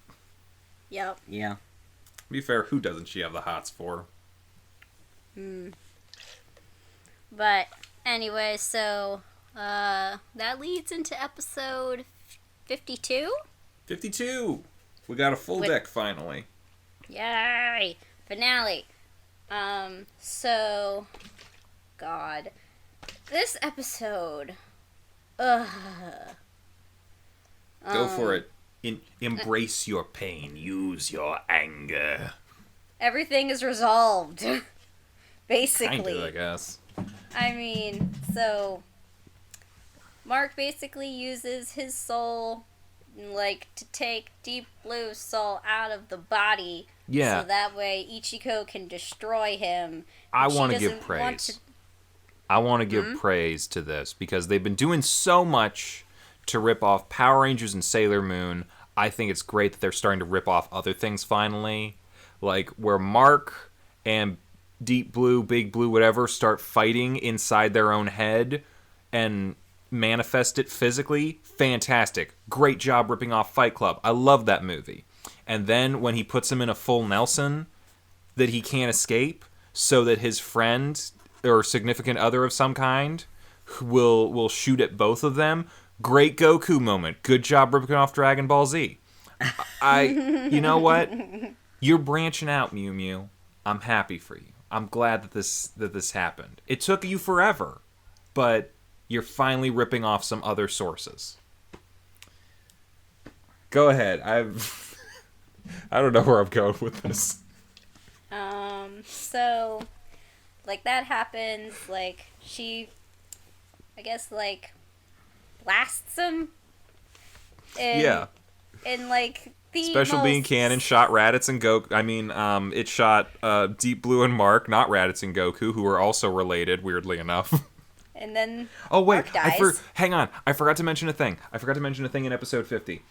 Yep. Yeah. To be fair, who doesn't she have the hots for? But anyway, so that leads into episode 52. 52! We got a full deck finally. Yay! Finale. So, God, this episode. Ugh. Go for it. Embrace your pain. Use your anger. Everything is resolved. Basically. Kind of, I guess. I mean, so Mark basically uses his soul, like, to take Deep Blue's soul out of the body. Yeah. So that way Ichiko can destroy him. I She want to give doesn't praise. want to- I want to give praise to this because they've been doing so much to rip off Power Rangers and Sailor Moon. I think it's great that they're starting to rip off other things finally. Like where Mark and Deep Blue, Big Blue, whatever, start fighting inside their own head and manifest it physically. Fantastic. Great job ripping off Fight Club. I love that movie. And then when he puts him in a full Nelson that he can't escape so that his friend or significant other of some kind will shoot at both of them. Great Goku moment. Good job ripping off Dragon Ball Z. You know what? You're branching out, Mew Mew. I'm happy for you. I'm glad that this happened. It took you forever, but you're finally ripping off some other sources. Go ahead. I don't know where I'm going with this. So, like, that happens, like, she, I guess, like, blasts him. Yeah. And, like, the Special most... Being Cannon shot Raditz and Goku. I mean, it shot Deep Blue and Mark, not Raditz and Goku, who are also related, weirdly enough. And then Oh, wait. Mark dies. Hang on. I forgot to mention a thing. In episode 50.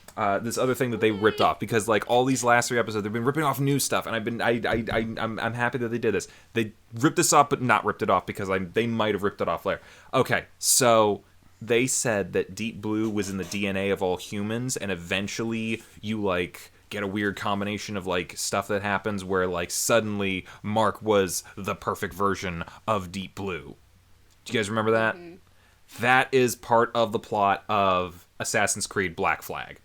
This other thing that they ripped off. Because, like, all these last 3 episodes, they've been ripping off new stuff. And I'm happy that they did this. They ripped this off, but not ripped it off because they might have ripped it off later. Okay, so they said that Deep Blue was in the DNA of all humans. And eventually you, like, get a weird combination of, like, stuff that happens where, like, suddenly Mark was the perfect version of Deep Blue. Do you guys remember that? Mm-hmm. That is part of the plot of Assassin's Creed Black Flag.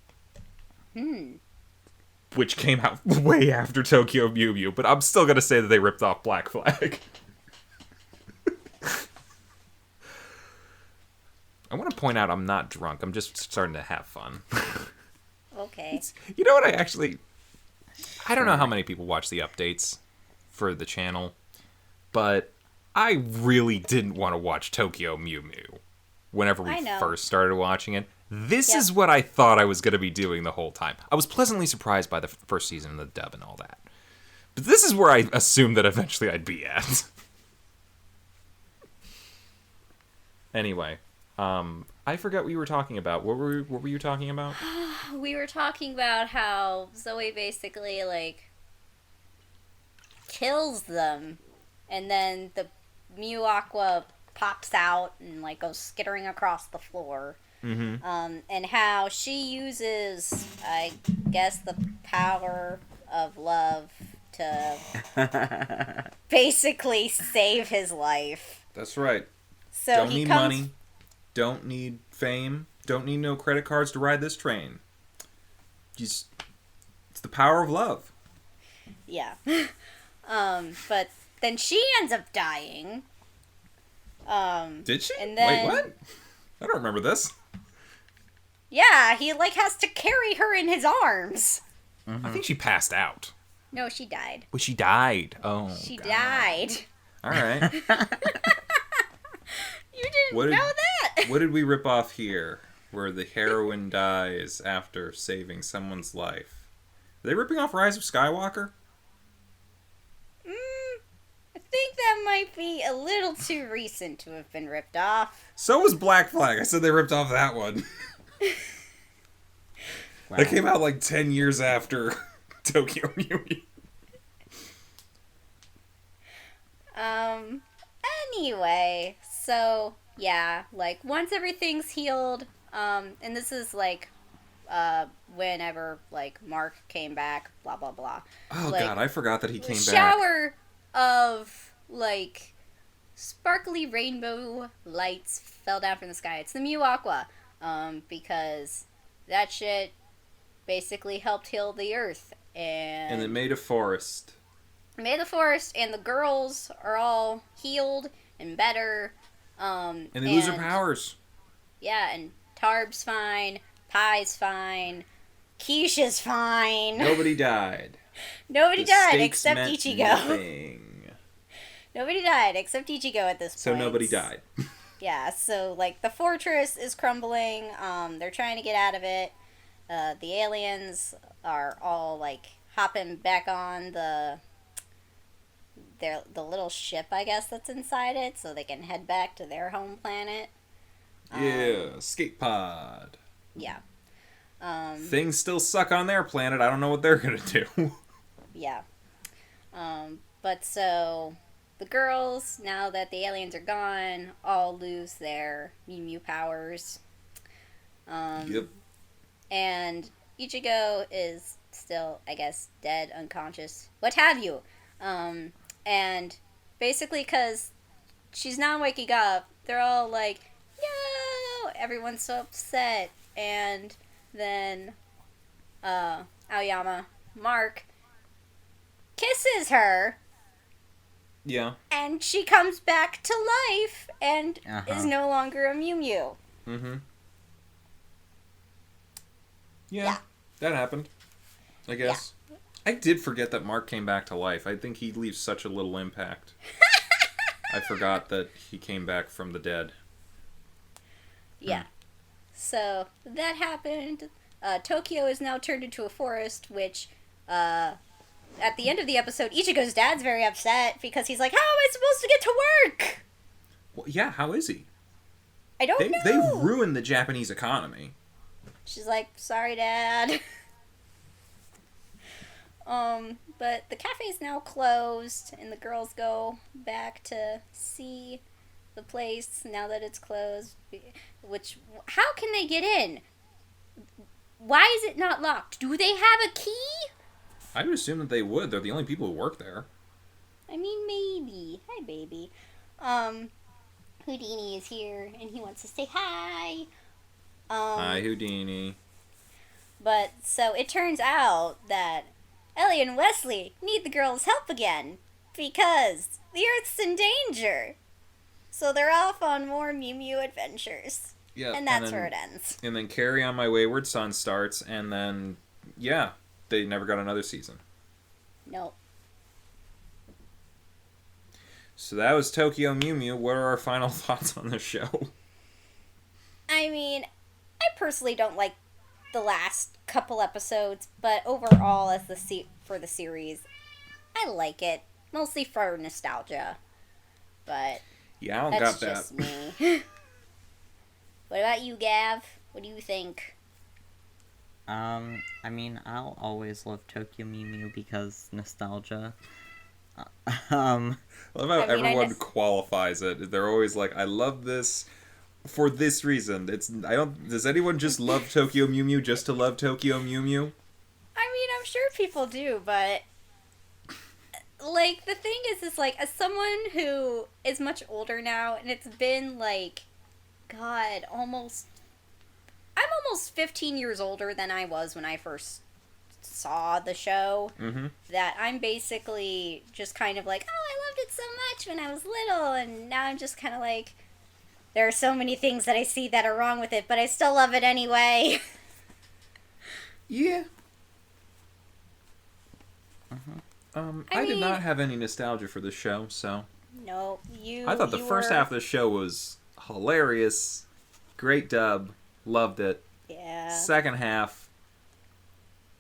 Which came out way after Tokyo Mew Mew, but I'm still going to say that they ripped off Black Flag. I want to point out I'm not drunk. I'm just starting to have fun. Okay. You know what I don't know how many people watch the updates for the channel, but I really didn't want to watch Tokyo Mew Mew whenever we first started watching it. This is what I thought I was going to be doing the whole time. I was pleasantly surprised by the first season and the dub and all that. But this is where I assumed that eventually I'd be at. Anyway, I forgot what you were talking about. What were you talking about? we were talking about how Zoe basically, like, kills them, and then the Mew Aqua pops out and, like, goes skittering across the floor. Mm-hmm. And how she uses, I guess, the power of love to basically save his life. That's right. So Don't he need comes, money. Don't need fame. Don't need no credit cards to ride this train. It's the power of love. Yeah. But then she ends up dying. Did she? And then, Wait, what? I don't remember this. Yeah, he, like, has to carry her in his arms. Mm-hmm. I think she passed out. No, she died. But she died. Oh, She God. died. All right. You didn't know that? What did we rip off here? Where the heroine dies after saving someone's life. Are they ripping off Rise of Skywalker? I think that might be a little too recent to have been ripped off. So was Black Flag. I said they ripped off that one. Wow. That came out like 10 years after Tokyo Mew Mew. Anyway, so, yeah, like, once everything's healed, and this is, like, whenever, like, Mark came back, blah, blah, blah. Oh, Like, God, I forgot that he came back. Shower of, like, sparkly rainbow lights fell down from the sky. It's the Mew Aqua, because that shit basically helped heal the earth, And it made a forest. made the forest, and the girls are all healed and better. And they lose their powers. Yeah, and Tarb's fine, Pie's fine, Keisha's fine. Nobody died. Nobody The died stakes except meant Ichigo. nothing. Nobody died except Ichigo at this point. So nobody died. Yeah, so, like, the fortress is crumbling. They're trying to get out of it. The aliens are all, like, hopping back on the little ship, I guess, that's inside it, so they can head back to their home planet. Yeah, escape pod. Yeah. Things still suck on their planet. I don't know what they're gonna do. Yeah. But so the girls, now that the aliens are gone, all lose their Mew Mew powers. Yep. And Ichigo is still, I guess, dead, unconscious, what have you. And basically, because she's not waking up, they're all like, yo! Everyone's so upset. And then Aoyama, Mark, kisses her, Yeah. and she comes back to life and Uh-huh. is no longer a Mew Mew. Mm-hmm. Yeah. Yeah, that happened. I guess. I did forget that Mark came back to life. I think he leaves such a little impact. I forgot that he came back from the dead. Yeah. So that happened. Tokyo is now turned into a forest, which, at the end of the episode, Ichigo's dad's very upset because he's like, how am I supposed to get to work? Well, yeah, how is he? I don't know. They ruined the Japanese economy. She's like, sorry, Dad. But the cafe's now closed, and the girls go back to see the place now that it's closed. Which, how can they get in? Why is it not locked? Do they have a key? I would assume that they would. They're the only people who work there. I mean, maybe. Hi, baby. Houdini is here, and he wants to say hi. Hi, Houdini. But, so it turns out that Ellie and Wesley need the girls' help again, because the Earth's in danger. So they're off on more Mew Mew adventures. Yeah, And that's where it ends. And then Carry On My Wayward Son starts, and then, yeah, they never got another season. Nope. So that was Tokyo Mew Mew. What are our final thoughts on the show? I mean, I personally don't like the last couple episodes, but overall, as for the series, I like it. Mostly for nostalgia. But Yeah, I don't that's got that. just me. What about you, Gav? What do you think? I mean, I'll always love Tokyo Mew Mew because nostalgia. Um, I love how I mean, everyone qualifies it. They're always like, I love this for this reason. Does anyone just love Tokyo Mew Mew just to love Tokyo Mew Mew? I mean, I'm sure people do, but like the thing is like as someone who is much older now, and it's been like, God, I'm almost 15 years older than I was when I first saw the show. Mm-hmm. That I'm basically just kind of like, oh, I loved it so much when I was little, and now I'm just kind of like, there are so many things that I see that are wrong with it, but I still love it anyway. Yeah. I did mean- not have any nostalgia for the show, so No, I thought the first half of the show was hilarious, great dub, loved it. Yeah. Second half,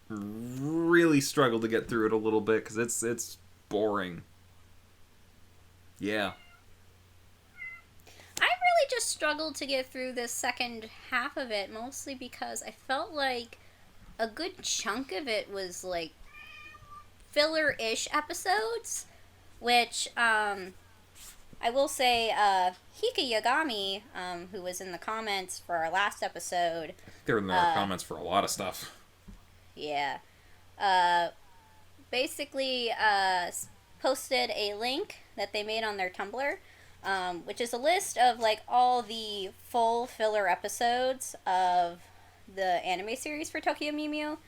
really struggled to get through it a little bit because it's boring. Yeah. I really just struggled to get through this second half of it, mostly because I felt like a good chunk of it was like filler-ish episodes, which I will say Hika Yagami, who was in the comments for our last episode, They're in the comments for a lot of stuff. yeah, basically posted a link that they made on their Tumblr, which is a list of like all the full filler episodes of the anime series for Tokyo Mew Mew,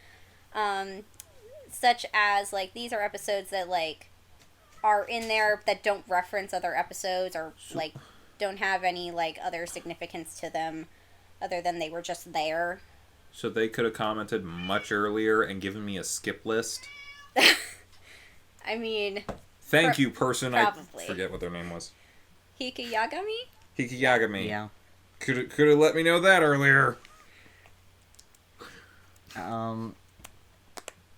such as like these are episodes that like are in there that don't reference other episodes or like don't have any like other significance to them other than they were just there. So they could have commented much earlier and given me a skip list. I mean, Thank you, person. probably. I forget what their name was. Hika Yagami? Hikiyagami. yeah. Could have let me know that earlier.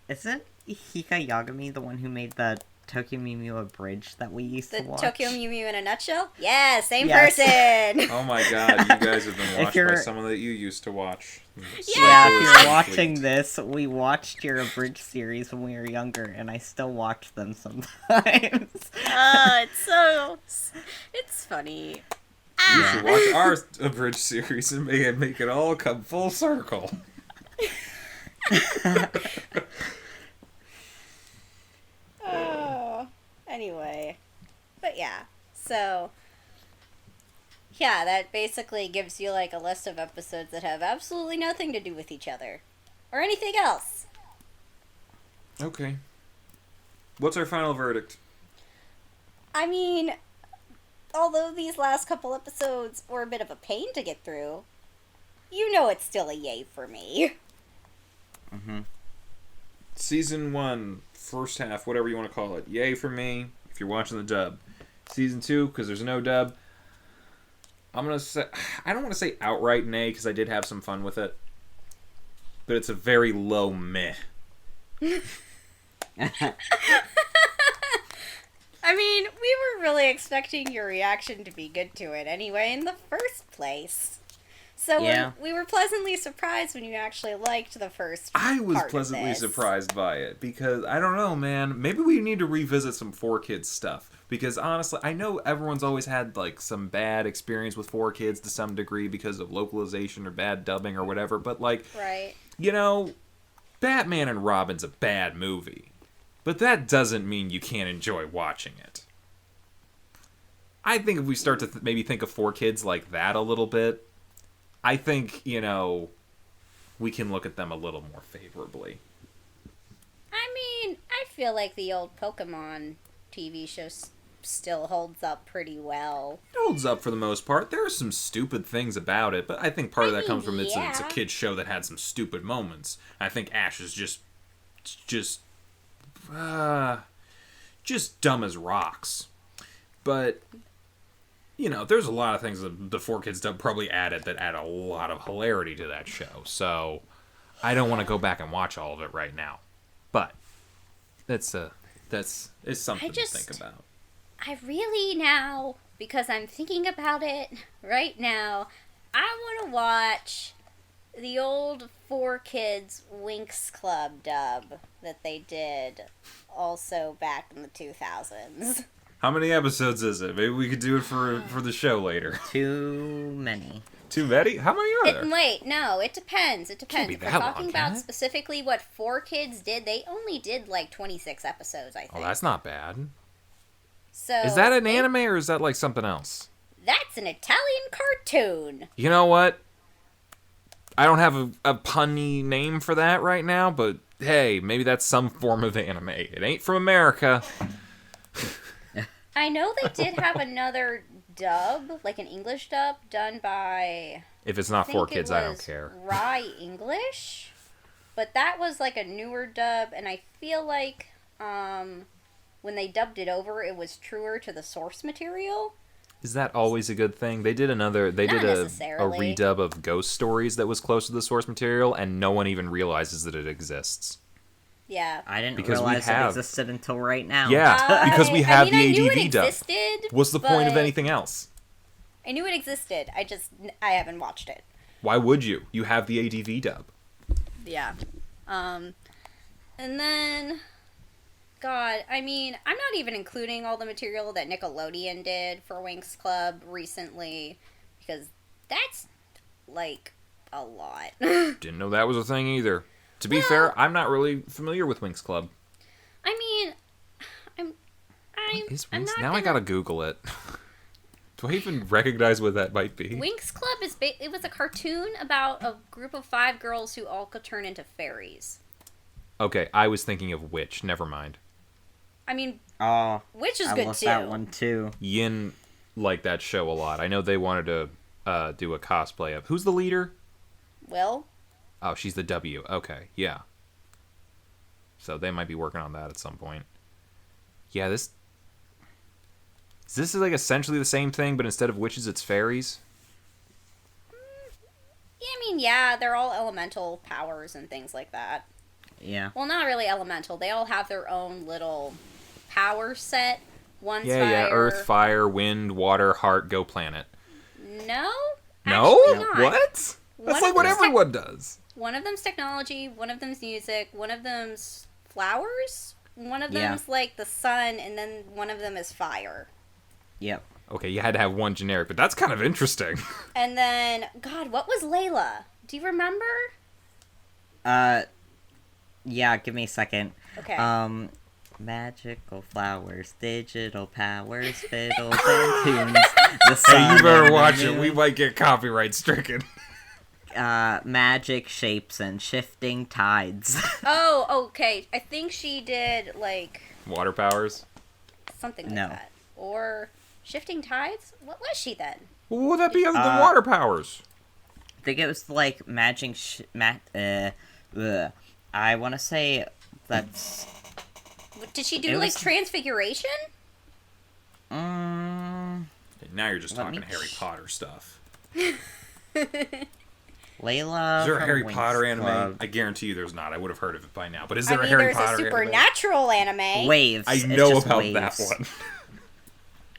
Isn't Hika Yagami the one who made the Tokyo Mew Mew abridged that we used The to watch? Tokyo Mew Mew in a nutshell? Yeah, same Yes. person! Oh my god, you guys have been If watched by you're- someone that you used to watch. Yeah, if Cycle is you're watching complete. this, we watched your abridged series when we were younger, and I still watch them sometimes. It's funny. You should watch our abridged series and make it all come full circle. Anyway. But yeah, so... Yeah, that basically gives you like a list of episodes that have absolutely nothing to do with each other. Or anything else. Okay. What's our final verdict? I mean, although these last couple episodes were a bit of a pain to get through, you know it's still a yay for me. Season 1, first half, whatever you want to call it. Yay for me, if you're watching the dub. Season 2, because there's no dub, I'm going to say... I don't want to say outright nay, because I did have some fun with it. But it's a very low meh. I mean, we were really expecting your reaction to be good to it anyway in the first place. So Yeah. we were pleasantly surprised when you actually liked the first I was part of pleasantly this. surprised by it, because, I don't know, man, maybe we need to revisit some 4Kids stuff. Because, honestly, I know everyone's always had, like, some bad experience with 4Kids to some degree because of localization or bad dubbing or whatever, but, like, Right. you know, Batman and Robin's a bad movie. But that doesn't mean you can't enjoy watching it. I think if we start to maybe think of 4Kids like that a little bit, I think, you know, we can look at them a little more favorably. I mean, I feel like the old Pokemon TV show still holds up pretty well. It holds up for the most part. There are some stupid things about it, but I think part of that comes from it's a yeah. kid's show that had some stupid moments. I think Ash is just dumb as rocks. But, you know, there's a lot of things that the 4Kids dub probably added that add a lot of hilarity to that show. So, I don't want to go back and watch all of it right now. But, it's something to think about. I really now, because I'm thinking about it right now, I want to watch the old 4Kids Winx Club dub that they did also back in the 2000s. How many episodes is it? Maybe we could do it for the show later. Too many. Too many? How many are there? Wait, no, it depends. It depends. be If we're that talking long, about can it? specifically what 4Kids did, they only did like 26 episodes, I think. Oh, that's not bad. So Is that an anime or is that like something else? That's an Italian cartoon. You know what? I don't have a punny name for that right now, but hey, maybe that's some form of anime. It ain't from America. I know they did have another dub, like an English dub, done by... If it's not I think 4Kids, I don't care. Rye English, but that was like a newer dub, and I feel like when they dubbed it over, it was truer to the source material. Is that always a good thing? They did a necessarily. redub of Ghost Stories that was close to the source material, and no one even realizes that it exists. Yeah. I didn't Because we realize it have- existed until right now. Yeah, because we have I knew the it ADV dub. existed, What's the point of but- anything else? I knew it existed. I haven't watched it. Why would you? You have the ADV dub. Yeah. And then, God, I mean, I'm not even including all the material that Nickelodeon did for Winx Club recently, because that's, like, a lot. Didn't know that was a thing either. To be fair, I'm not really familiar with Winx Club. I mean, Is I'm Winx? not Now I gonna- gotta Google it. Do I even recognize what that might be? Winx Club it was a cartoon about a group of 5 girls who all could turn into fairies. Okay, I was thinking of Witch. Never mind. I mean, Oh, Witch is I good lost too. that one too. Yin liked that show a lot. I know they wanted to do a cosplay of... Who's the leader? Will? Oh, she's the W. Okay, yeah. So they might be working on that at some point. Yeah, this is like essentially the same thing, but instead of witches, it's fairies. Yeah, I mean, yeah, they're all elemental powers and things like that. Yeah. Well, not really elemental. They all have their own little power set. One's Yeah, fire. yeah. Earth, fire, wind, water, heart, go planet. No? No? Actually not. What? One That's like of what them's everyone does. One of them's technology, one of them's music, one of them's flowers, one of Yeah. them's like the sun, and then one of them is fire. Yep. Okay, you had to have one generic, but that's kind of interesting. And then, God, what was Layla? Do you remember? Yeah, give me a second. Okay. Magical flowers, digital powers, fiddles and tunes. The sun Hey, you better and the watch it. moon. We might get copyright stricken. Magic shapes and shifting tides. Oh, okay. I think she did, like, Water powers. something like No. that. Or shifting tides? What was she then? What would that be other than water powers? I think it was like magic. I want to say that's. Did she do, It like, was- transfiguration? Mm, Now you're just Let talking me Harry ch- Potter stuff. Layla. Is there a from Harry Winx Potter anime? Club. I guarantee you there's not. I would have heard of it by now. But is I there mean, a Harry there's Potter a anime? supernatural anime. Waves. I It's know just about waves. that one.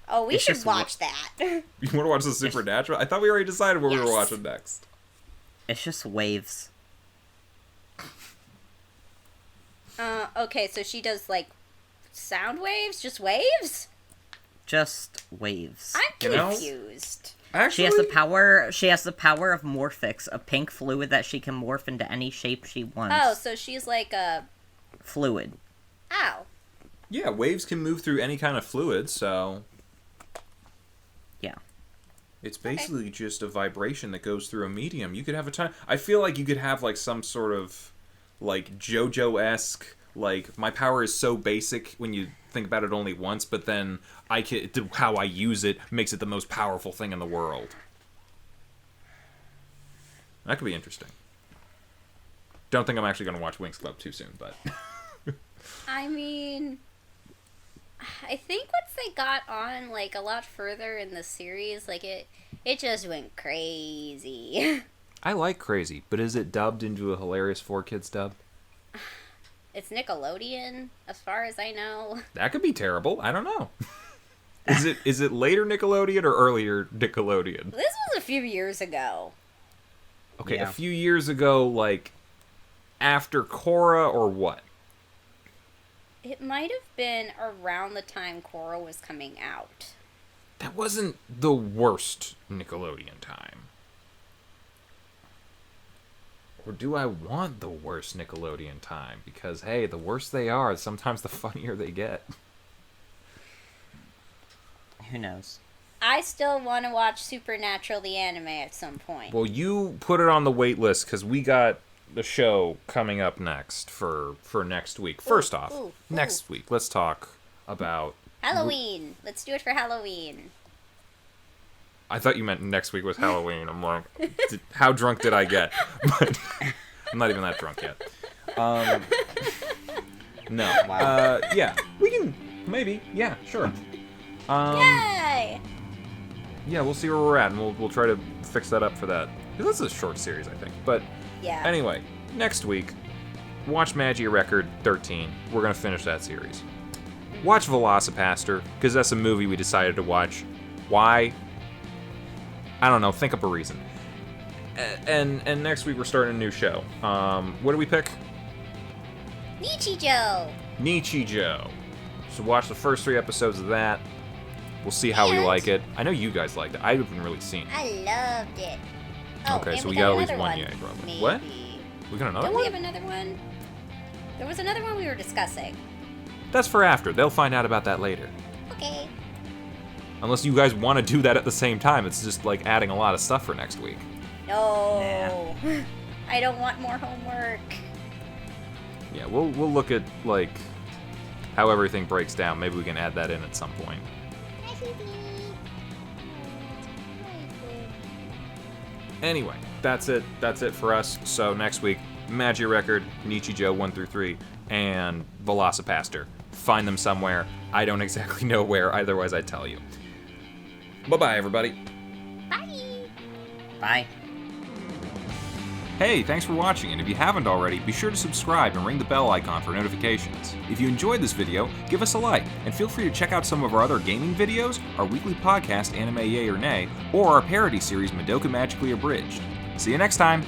Oh, we It's should just watch that. You want to watch the Supernatural? I thought we already decided what we were Yes. watching next. It's just waves. Okay, so she does, like, sound waves? Just waves? Just waves. I'm You know? confused. Actually, She has the power. She has the power of Morphix, a pink fluid that she can morph into any shape she wants. Oh, so she's like a... Fluid. Ow. yeah, waves can move through any kind of fluid, so Yeah. it's basically just a vibration that goes through a medium. You could have a time. I feel like you could have like some sort of like JoJo-esque. Like my power is so basic when you think about it only once, but then how I use it makes it the most powerful thing in the world. That could be interesting. Don't think I'm actually going to watch Winx Club too soon, but I mean... I think once they got on, like, a lot further in the series, like, it just went crazy. I like Crazy. But is it dubbed into a hilarious 4Kids dub? It's Nickelodeon, as far as I know. That could be terrible. I don't know. Is it later Nickelodeon or earlier Nickelodeon? This was a few years ago. Okay, Yeah. a few years ago, like, after Korra or what? It might have been around the time Korra was coming out. That wasn't the worst Nickelodeon time. Or do I want the worst Nickelodeon time? Because, hey, the worse they are, sometimes the funnier they get. Who knows? I still want to watch Supernatural the anime at some point. Well, you put it on the wait list because we got the show coming up next for next week. First off, next week, let's talk about Halloween. Let's do it for Halloween. I thought you meant next week was Halloween. I'm like, how drunk did I get? But I'm not even that drunk yet. No. Wow. Yeah, we can maybe. Yeah, sure. Yay! Yeah, we'll see where we're at, and we'll try to fix that up for that. 'Cause this is a short series, I think. But Yeah. anyway, next week, watch Magia Record 13. We're gonna finish that series. Watch Velocipaster, because that's a movie we decided to watch. Why? I don't know. Think up a reason. And next week we're starting a new show. What do we pick? Nichijou. Nichijou. So watch the first 3 episodes of that. We'll see how we And- like it. I know you guys liked it. I haven't really seen it. I loved it. Oh, Okay, and so we got at least another one yay, probably. Maybe. What? We got another Don't we one? have another one? There was another one we were discussing. That's for after. They'll find out about that later. Okay. Unless you guys want to do that at the same time. It's just like adding a lot of stuff for next week. No. I don't want more homework. Yeah, we'll look at like how everything breaks down. Maybe we can add that in at some point. Anyway, that's it. That's it for us. So next week, Magia Record, Nichijou 1 through 3, and Velocipaster. Find them somewhere. I don't exactly know where, otherwise I'd tell you. Bye-bye, everybody. Bye. Bye. Hey, thanks for watching, and if you haven't already, be sure to subscribe and ring the bell icon for notifications. If you enjoyed this video, give us a like, and feel free to check out some of our other gaming videos, our weekly podcast Anime Yay or Nay, or our parody series Madoka Magically Abridged. See you next time!